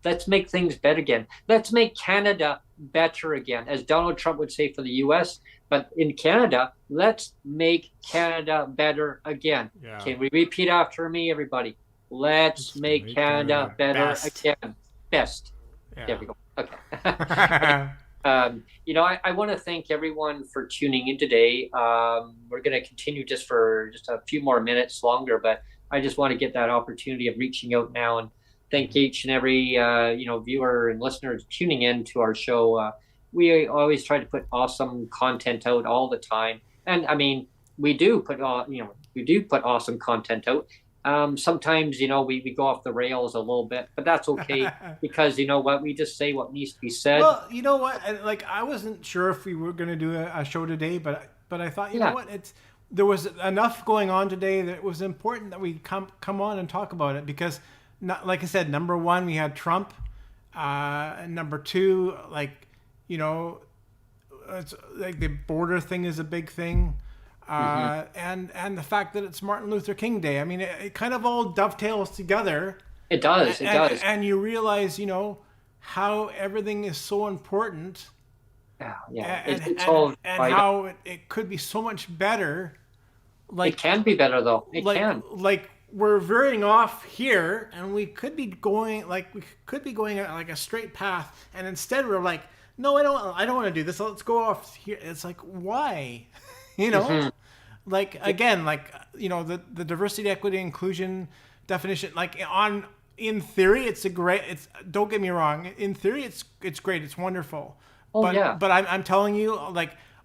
Let's make things better again. Let's make Canada better again, as Donald Trump would say for the U.S. But in Canada, let's make Canada better again. Yeah. Can we repeat after me, everybody? Let's make Canada better again. Best. Yeah. There we go. Okay. I want to thank everyone for tuning in today. We're going to continue just for a few more minutes longer, but I just want to get that opportunity of reaching out now and thank each and every viewer and listener tuning in to our show. We always try to put awesome content out all the time, and we do put awesome content out. Sometimes, we go off the rails a little bit, but that's okay because you know what? We just say what needs to be said. Well, you know what? I wasn't sure if we were going to do a show today, but I thought, you know what? There was enough going on today that it was important that we come on and talk about it because, like I said, number one, we had Trump. And number two, it's like the border thing is a big thing. And the fact that it's Martin Luther King Day. It kind of all dovetails together. It does. And you realize, how everything is so important. Yeah. And how it could be so much better. It can be better though. It can. We're veering off here, and we could be going like a straight path, and instead we're like, no, I don't want to do this. Let's go off here. It's like, why? Again, the diversity, equity, inclusion definition, in theory, don't get me wrong. In theory, it's great. It's wonderful. But I'm telling you,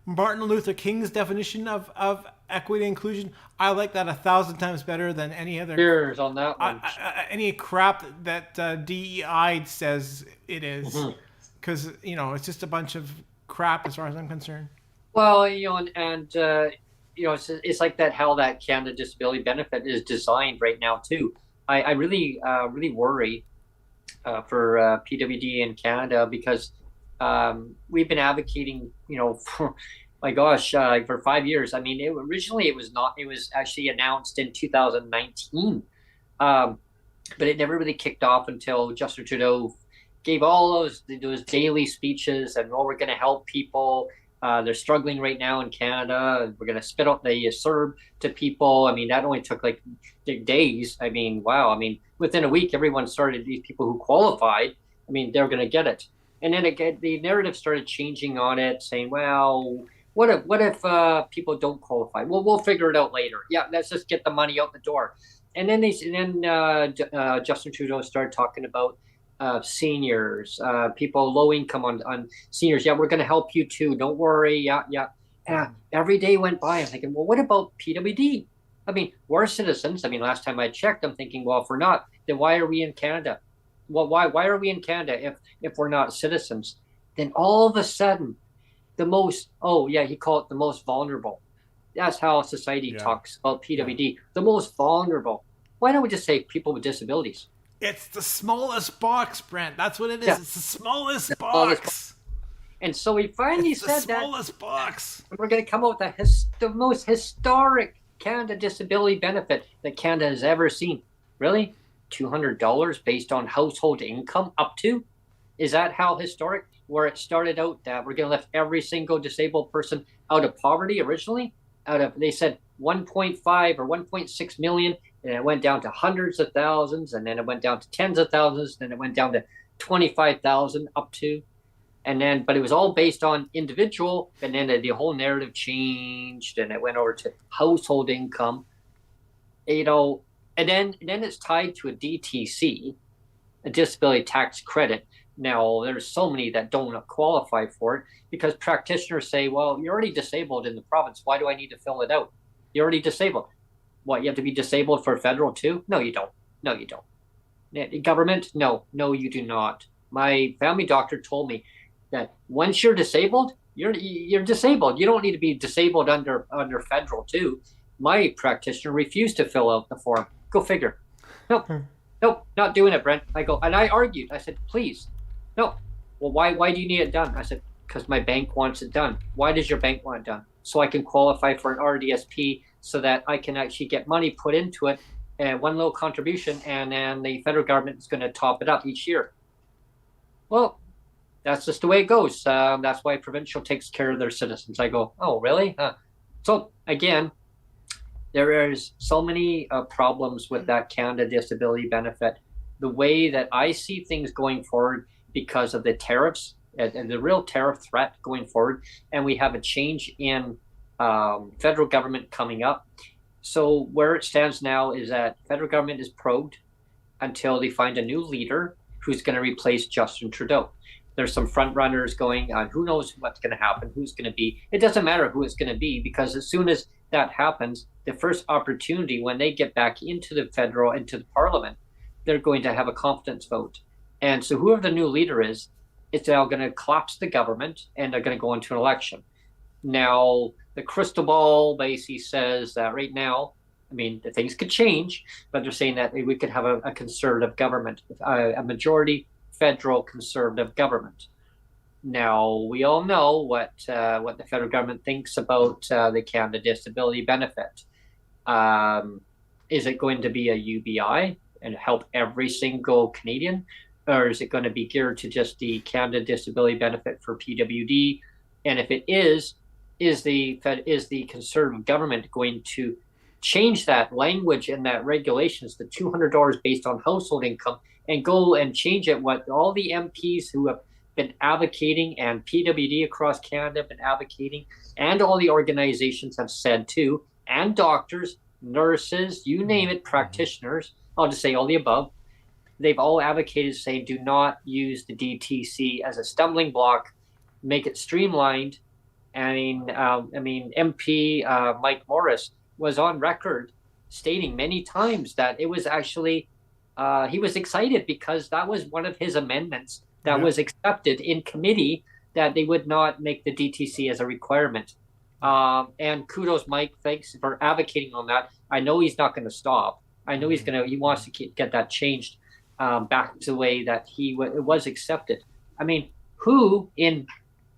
Martin Luther King's definition of equity and inclusion, I like that 1,000 times better than any other. Cheers on that one. Any crap that DEI says it is, because it's just a bunch of crap as far as I'm concerned. Well, it's like that, how that Canada Disability Benefit is designed right now too. I really worry for PWD in Canada because we've been advocating, for, for 5 years. Originally it was actually announced in 2019, but it never really kicked off until Justin Trudeau gave all those daily speeches and, we're going to help people. They're struggling right now in Canada. We're going to spit out the CERB to people. That only took days. Wow. Within a week, everyone started, these people who qualified, they're going to get it. And then the narrative started changing on it, saying, well, what if people don't qualify? Well, we'll figure it out later. Yeah, let's just get the money out the door. And then Justin Trudeau started talking about seniors, people low income on seniors. Yeah, we're going to help you too. Don't worry. Yeah. Every day went by. I'm thinking, well, what about PWD? We're citizens. Last time I checked, I'm thinking, well, if we're not, then why are we in Canada? Well, why are we in Canada if we're not citizens? Then all of a sudden, he called it the most vulnerable. That's how society talks about PWD, the most vulnerable. Why don't we just say people with disabilities? It's the smallest box, Brent. That's what it is. Yeah. It's the smallest box. And so we finally said that. The smallest box. We're going to come out with the most historic Canada disability benefit that Canada has ever seen. Really? $200 based on household income up to? Is that how historic? Where it started out that we're going to lift every single disabled person out of poverty originally? They said 1.5 or 1.6 million, and it went down to hundreds of thousands, and then it went down to tens of thousands, then it went down to 25,000 up to, and then, but it was all based on individual, and then the whole narrative changed, and it went over to household income, and then it's tied to a DTC, a disability tax credit. Now, there's so many that don't qualify for it because practitioners say, well, you're already disabled in the province. Why do I need to fill it out? You're already disabled. What, you have to be disabled for federal too? No, you don't. No, you don't. Government? No, you do not. My family doctor told me that once you're disabled, you're disabled. You don't need to be disabled under federal too. My practitioner refused to fill out the form. Go figure. Nope, not doing it, Brent. I argued. I said, please. No. Well, why do you need it done? I said, because my bank wants it done. Why does your bank want it done? So I can qualify for an RDSP so that I can actually get money put into it, one little contribution, and then the federal government is going to top it up each year. Well, that's just the way it goes. That's why provincial takes care of their citizens. I go, oh, really? So again, there is so many problems with that Canada disability benefit. The way that I see things going forward because of the tariffs and the real tariff threat going forward, and we have a change in federal government coming up. So where it stands now is that federal government is probed until they find a new leader who's going to replace Justin Trudeau. There's some front runners going on. Who knows what's going to happen, who's going to be. It doesn't matter who it's going to be, because as soon as that happens, the first opportunity when they get back into the federal, into the parliament, they're going to have a confidence vote. And so whoever the new leader is, it's now going to collapse the government and they're going to go into an election. Now, the crystal ball basically says that right now, I mean, things could change, but they're saying that we could have a conservative government, a majority federal conservative government. Now, we all know what the federal government thinks about the Canada Disability Benefit. Is it going to be a UBI and help every single Canadian? Or is it going to be geared to just the Canada Disability Benefit for PWD? And if it is the Conservative government going to change that language and that regulations, the $200 based on household income, and go and change it? What all the MPs who have been advocating, and PWD across Canada have been advocating, and all the organizations have said too, and doctors, nurses, you name it, practitioners, I'll just say all the above, they've all advocated saying do not use the DTC as a stumbling block, make it streamlined. I mean, MP Mike Morris was on record stating many times that it was actually, he was excited because that was one of his amendments that was accepted in committee, that they would not make the DTC as a requirement. And kudos, Mike, thanks for advocating on that. I know he's not going to stop. I know he wants to get that changed back to the way that it was accepted. I mean, who in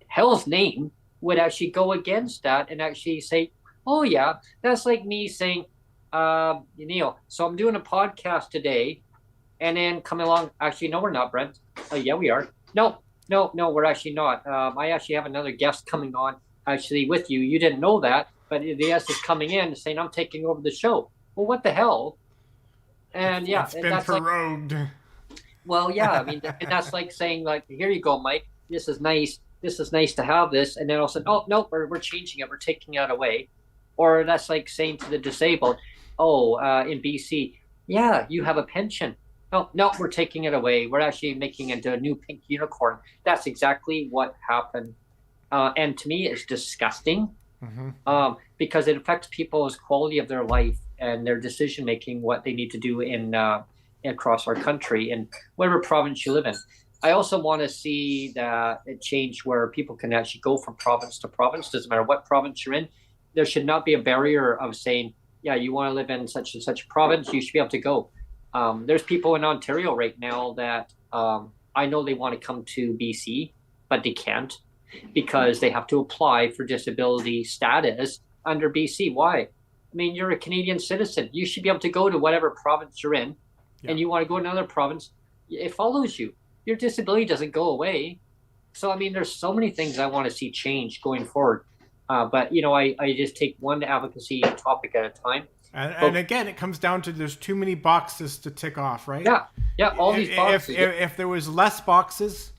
hell's name would actually go against that and actually say, oh yeah, that's like me saying, Neil, so I'm doing a podcast today, and then coming along, actually, no, we're not, Brent. Oh yeah, we are. No, we're actually not. I actually have another guest coming on actually with you. You didn't know that, but the guest is coming in saying I'm taking over the show. Well, what the hell? And yeah, it's been prorogued. Well, yeah, I mean, and that's like saying, like, here you go, Mike. This is nice. This is nice to have this, and then all of a sudden, oh no, we're changing it. We're taking it away. Or that's like saying to the disabled, in BC, yeah, you have a pension. No, we're taking it away. We're actually making it into a new pink unicorn. That's exactly what happened. And to me, it's disgusting because it affects people's quality of their life and their decision making, what they need to do across our country and whatever province you live in. I also want to see that it change where people can actually go from province to province. Doesn't matter what province you're in. There should not be a barrier of saying, yeah, you want to live in such and such a province, you should be able to go. There's people in Ontario right now that I know they want to come to BC, but they can't because they have to apply for disability status under BC. Why? I mean, you're a Canadian citizen. You should be able to go to whatever province you're in, and you want to go to another province, it follows you. Your disability doesn't go away. So, I mean, there's so many things I want to see change going forward. But, you know, I just take one advocacy topic at a time. And again, it comes down to there's too many boxes to tick off, right? Yeah, all these boxes. If there was less boxes,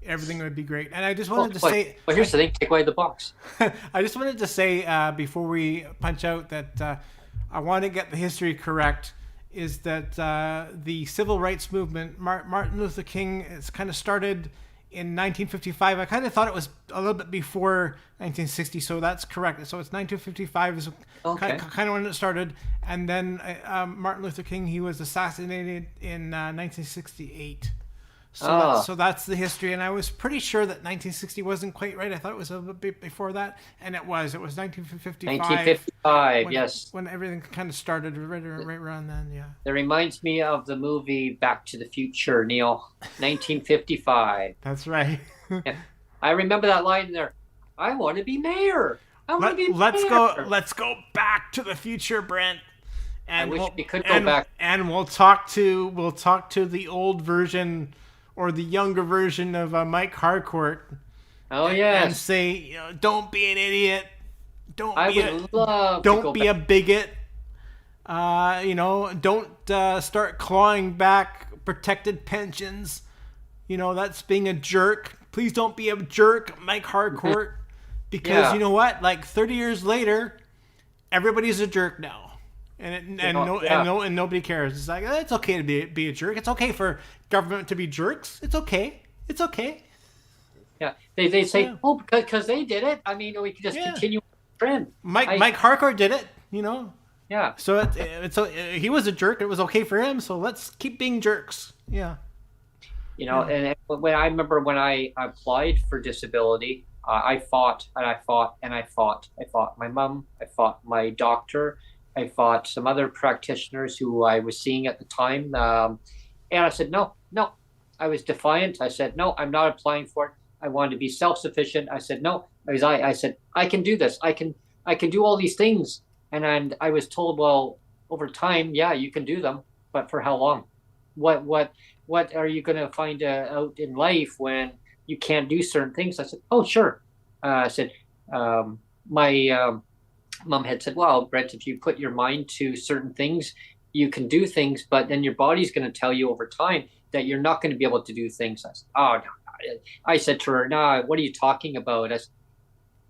everything would be great. And I just wanted to say... But here's the thing, take away the box. I just wanted to say, before we punch out, that I want to get the history correct, is that the civil rights movement, Martin Luther King, it's kind of started in 1955. I kind of thought it was a little bit before 1960, so that's correct. So it's 1955 is kind of when it started. And then Martin Luther King, he was assassinated in 1968. So that's the history. And I was pretty sure that 1960 wasn't quite right. I thought it was a bit before that. And it was. It was 1955. 1955, yes. When everything kind of started right around then, yeah. That reminds me of the movie Back to the Future, Neil. 1955. That's right. Yeah. I remember that line there. I want to be mayor. Let's go back to the future, Brent. And I wish we could go back. And we'll talk to the old version or the younger version of Mike Harcourt. Oh yes. And say, you know, don't be an idiot. Don't be a bigot. You know, don't start clawing back protected pensions. You know, that's being a jerk. Please don't be a jerk, Mike Harcourt. Because you know what? Like 30 years later, everybody's a jerk now. And nobody cares. It's like, it's okay to be a jerk. It's okay for government to be jerks. It's okay. It's okay. Yeah, they say, oh, because they did it. I mean, we can just continue the trend. Mike Harcourt did it. You know. Yeah. So he was a jerk. It was okay for him. So let's keep being jerks. Yeah. You know, and when I remember when I applied for disability, I fought and I fought and I fought. I fought my mom. I fought my doctor. I fought some other practitioners who I was seeing at the time. And I said, no. I was defiant. I said, no, I'm not applying for it. I wanted to be self-sufficient. I said, no. I said, I can do this. I can do all these things. And I was told, well, over time, yeah, you can do them. But for how long? What are you going to find out in life when you can't do certain things? I said, oh, sure. I said, my mom had said, well, Brent, if you put your mind to certain things, you can do things, but then your body's going to tell you over time that you're not going to be able to do things. I said, oh, no. I said to her, no, what are you talking about? I said,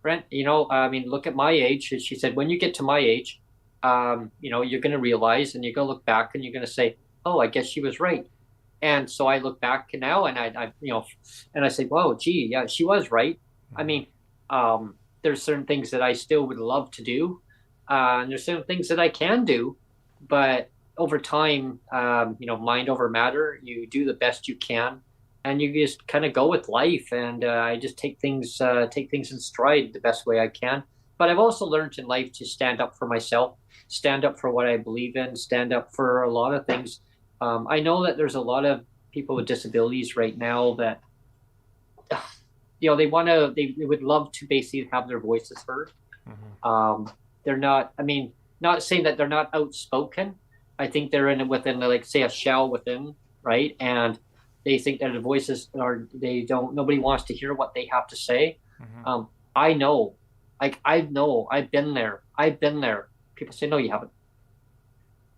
Brent, you know, I mean, look at my age. And she said, when you get to my age, you know, you're going to realize and you're going to look back and you're going to say, oh, I guess she was right. And so I look back now and I you know, and I say, whoa, gee, yeah, she was right. I mean, there's certain things that I still would love to do. And there's certain things that I can do, but over time, you know, mind over matter, you do the best you can and you just kind of go with life. And I just take things in stride the best way I can. But I've also learned in life to stand up for myself, stand up for what I believe in, stand up for a lot of things. I know that there's a lot of people with disabilities right now that, you know, they would love to basically have their voices heard. Mm-hmm. They're not, I mean, not saying that they're not outspoken. I think they're within, like, say, a shell within, right? And they think that the voices nobody wants to hear what they have to say. Mm-hmm. I know, I've been there. People say, no, you haven't.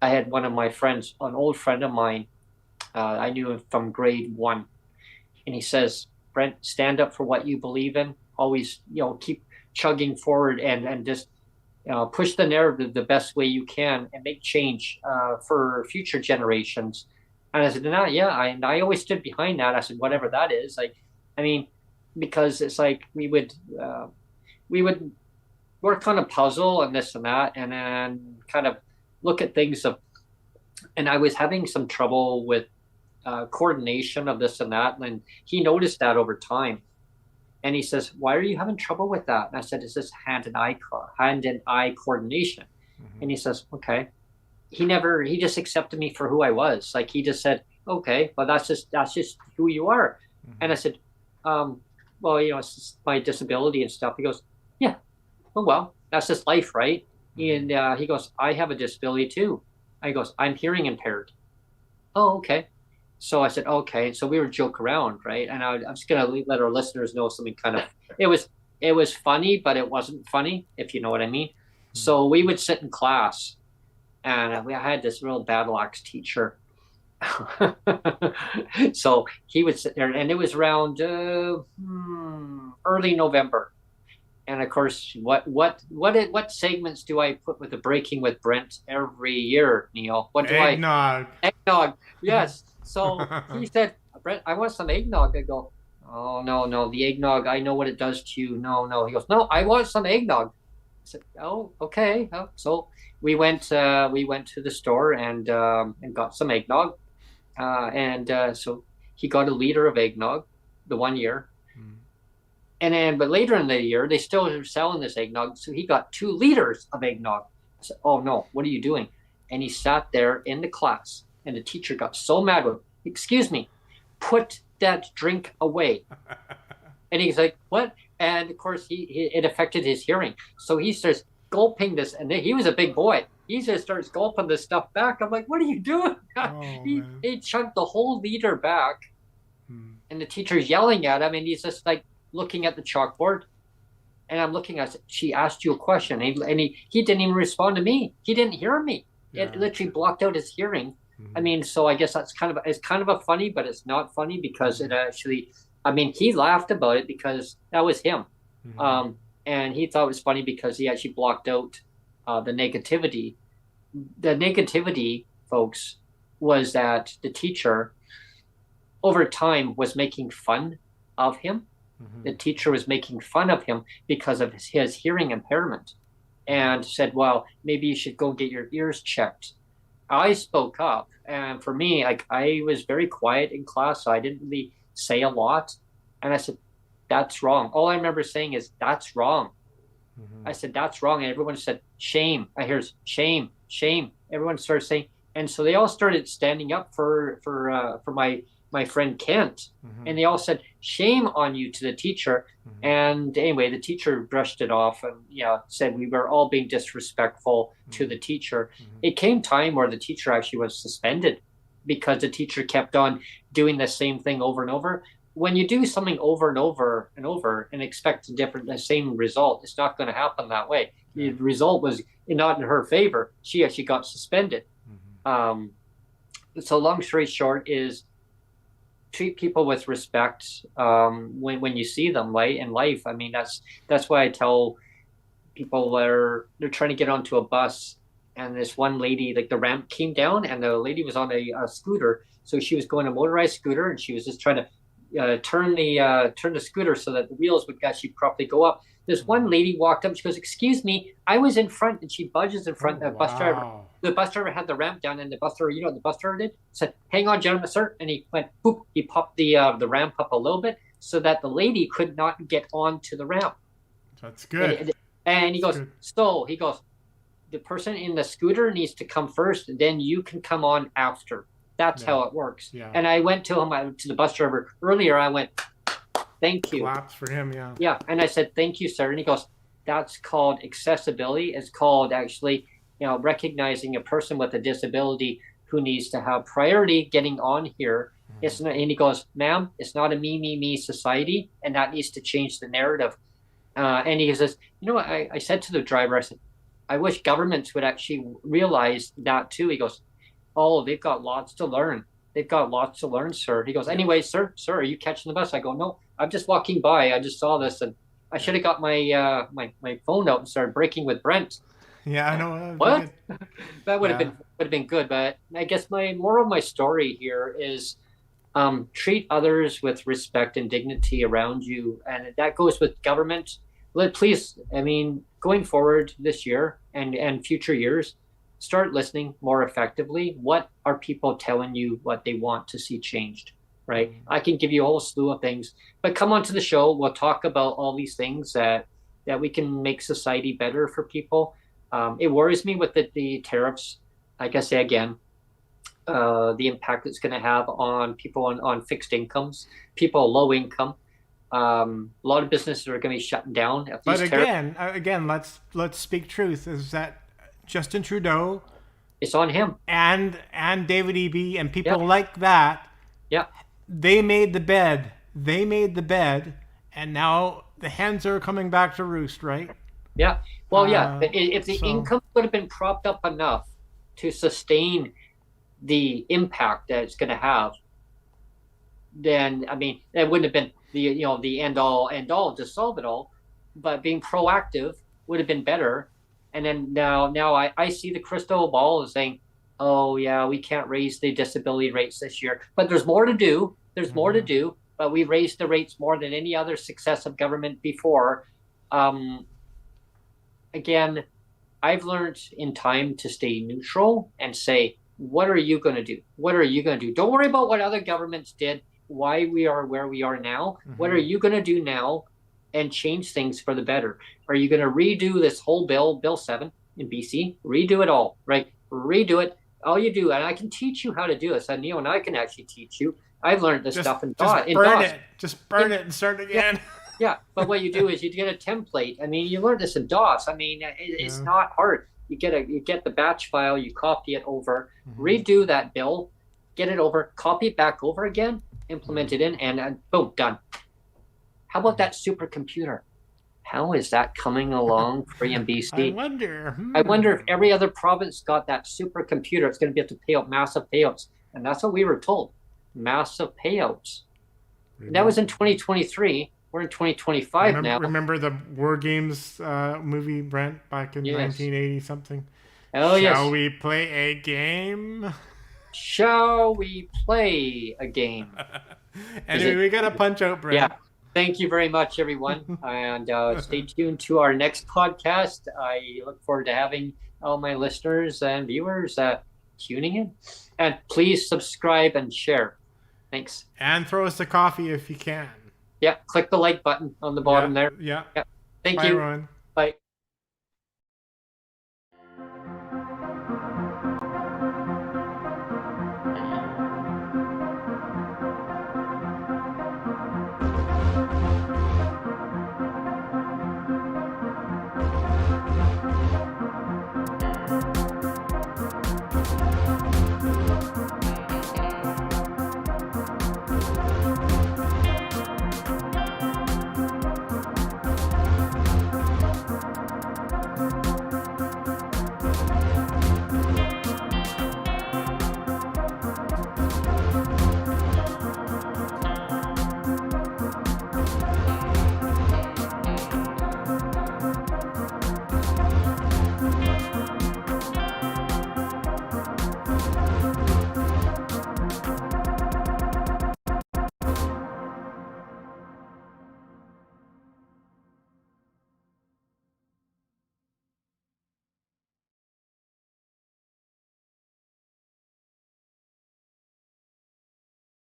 I had one of my friends, an old friend of mine, I knew him from grade 1. And he says, Brent, stand up for what you believe in. Always, you know, keep chugging forward and just push the narrative the best way you can and make change for future generations. And I said, no, yeah, I always stood behind that. I said, whatever that is. I mean, because it's like we would work on a puzzle and this and that, and then kind of look at things and I was having some trouble with coordination of this and that. And he noticed that over time. And he says, why are you having trouble with that? And I said, it's just hand and eye coordination. Mm-hmm. And he says, okay. He just accepted me for who I was. Like, he just said, okay, well, that's just who you are. Mm-hmm. And I said, well, you know, it's just my disability and stuff. He goes, yeah, well, that's just life, right? And he goes, I have a disability too. I goes, I'm hearing impaired. Oh, okay. So I said, okay. So we were joke around, right? And I'm just gonna let our listeners know something kind of. It was funny, but it wasn't funny, if you know what I mean. So we would sit in class, and I had this real battle axe teacher. So he would sit there, and it was around early November. And of course, what segments do I put with the Breaking with Brent every year, Neil? What do Eggnog. Eggnog. Yes. So he said, Brent, I want some eggnog. I go, oh no, the eggnog. I know what it does to you. No. He goes, no, I want some eggnog. I said, oh, okay. So we went to the store and got some eggnog, so he got a liter of eggnog the one year. And then, but later in the year, they still were selling this eggnog. So he got 2 liters of eggnog. I said, oh no, what are you doing? And he sat there in the class, and the teacher got so mad with him. Excuse me, put that drink away. And he's like, what? And of course, it affected his hearing. So he starts gulping this, and he was a big boy. He just starts gulping this stuff back. I'm like, what are you doing? He chugged the whole liter back, and the teacher's yelling at him, and he's just like, looking at the chalkboard, and I'm looking at it. She asked you a question, and he didn't even respond to me. He didn't hear me. Yeah. It literally blocked out his hearing. I mean, so I guess it's kind of a funny, but it's not funny because it actually, I mean, he laughed about it because that was him. And he thought it was funny because he actually blocked out the negativity. The negativity, folks, was that the teacher over time was making fun of him. The teacher was making fun of him because of his hearing impairment, and said, well, maybe you should go get your ears checked. I spoke up, and for me, I was very quiet in class, so I didn't really say a lot. And I said, that's wrong. All I remember saying is, that's wrong. I said, that's wrong. And everyone said, shame. I hear shame. Everyone started saying, and so they all started standing up for my friend Kent, and they all said, shame on you to the teacher. And anyway, the teacher brushed it off and said we were all being disrespectful to the teacher. It came time where the teacher actually was suspended because the teacher kept on doing the same thing over and over. When you do something over and over and over and expect the same result, it's not going to happen that way. The result was not in her favor. She actually got suspended. So long story short is, treat people with respect when you see them, right, in life. I mean, that's why I tell people they're trying to get onto a bus, and this one lady, like the ramp came down, and the lady was on a scooter, so she was going a motorized scooter, and she was just trying to turn the scooter so that the wheels would actually properly go up. This one lady walked up, she goes, excuse me, I was in front, and she budges in front. Bus driver. The bus driver had the ramp down, and the bus driver, you know what the bus driver did? Said, hang on, gentlemen, sir. And he went, boop, he popped the ramp up a little bit so that the lady could not get onto the ramp. That's good. And he goes, so he goes, the person in the scooter needs to come first, then you can come on after. That's how it works. Yeah. And I went to him, to the bus driver earlier, I went, thank you. Claps for him, yeah. Yeah, and I said, thank you, sir. And he goes, that's called accessibility. It's called actually, recognizing a person with a disability who needs to have priority getting on here. It's not, and he goes, ma'am, it's not a me society, and that needs to change the narrative. And he says, I said to the driver, I said, I wish governments would actually realize that too. He goes, oh, they've got lots to learn. They've got lots to learn, sir. He goes, anyway, sir, are you catching the bus? I go, no, I'm just walking by. I just saw this, and I should have got my my phone out and started breaking with Brent. Yeah, I know. What? That would have been good. But I guess my moral of my story here is treat others with respect and dignity around you, and that goes with government. Please, I mean, going forward this year and future years, start listening more effectively. What are people telling you what they want to see changed? Right? I can give you a whole slew of things, but come onto the show. We'll talk about all these things that we can make society better for people. It worries me with the tariffs. Like I say again, the impact it's going to have on people on fixed incomes, people low income. A lot of businesses are going to be shutting down. But again, let's speak truth. Is that Justin Trudeau. It's on him. And David Eby and people Yeah. like that. Yeah. They made the bed. And now the hens are coming back to roost, right? Yeah. Well, yeah. If the so- income would have been propped up enough to sustain the impact that it's going to have, then I mean, that wouldn't have been the end all to solve it all. But being proactive would have been better. And then now I see the crystal ball as saying, oh yeah, we can't raise the disability rates this year, but there's more to do. There's more to do. But we raised the rates more than any other successive government before. Again, I've learned in time to stay neutral and say, what are you going to do? What are you going to do? Don't worry about what other governments did, why we are where we are now. What are you going to do now and change things for the better? Are you going to redo this whole Bill 7 in BC? Redo it all, right? Redo it. All you do, and I can teach you how to do this. And Neil and I can actually teach you. I've learned this stuff in DOS. Just burn it and start again. Yeah, but what you do is you get a template. I mean, you learn this in DOS. I mean, it's not hard. You get the batch file, you copy it over, redo that bill, get it over, copy it back over again, implement it in, and boom, done. How about that supercomputer? How is that coming along for BC? I wonder if every other province got that supercomputer. It's going to be able to pay out massive payouts, and that's what we were told. Massive payouts. That was in 2023. We're in 2025 now. Remember the War Games movie, Brent, back in 1980 something? Oh, yes. Shall we play a game? Shall we play a game? Anyway, we got to punch out, Brent. Yeah. Thank you very much, everyone. And stay tuned to our next podcast. I look forward to having all my listeners and viewers tuning in. And please subscribe and share. Thanks. And throw us a coffee if you can. Yeah, click the like button on the bottom there. Yeah. Thank Bye, you. everyone.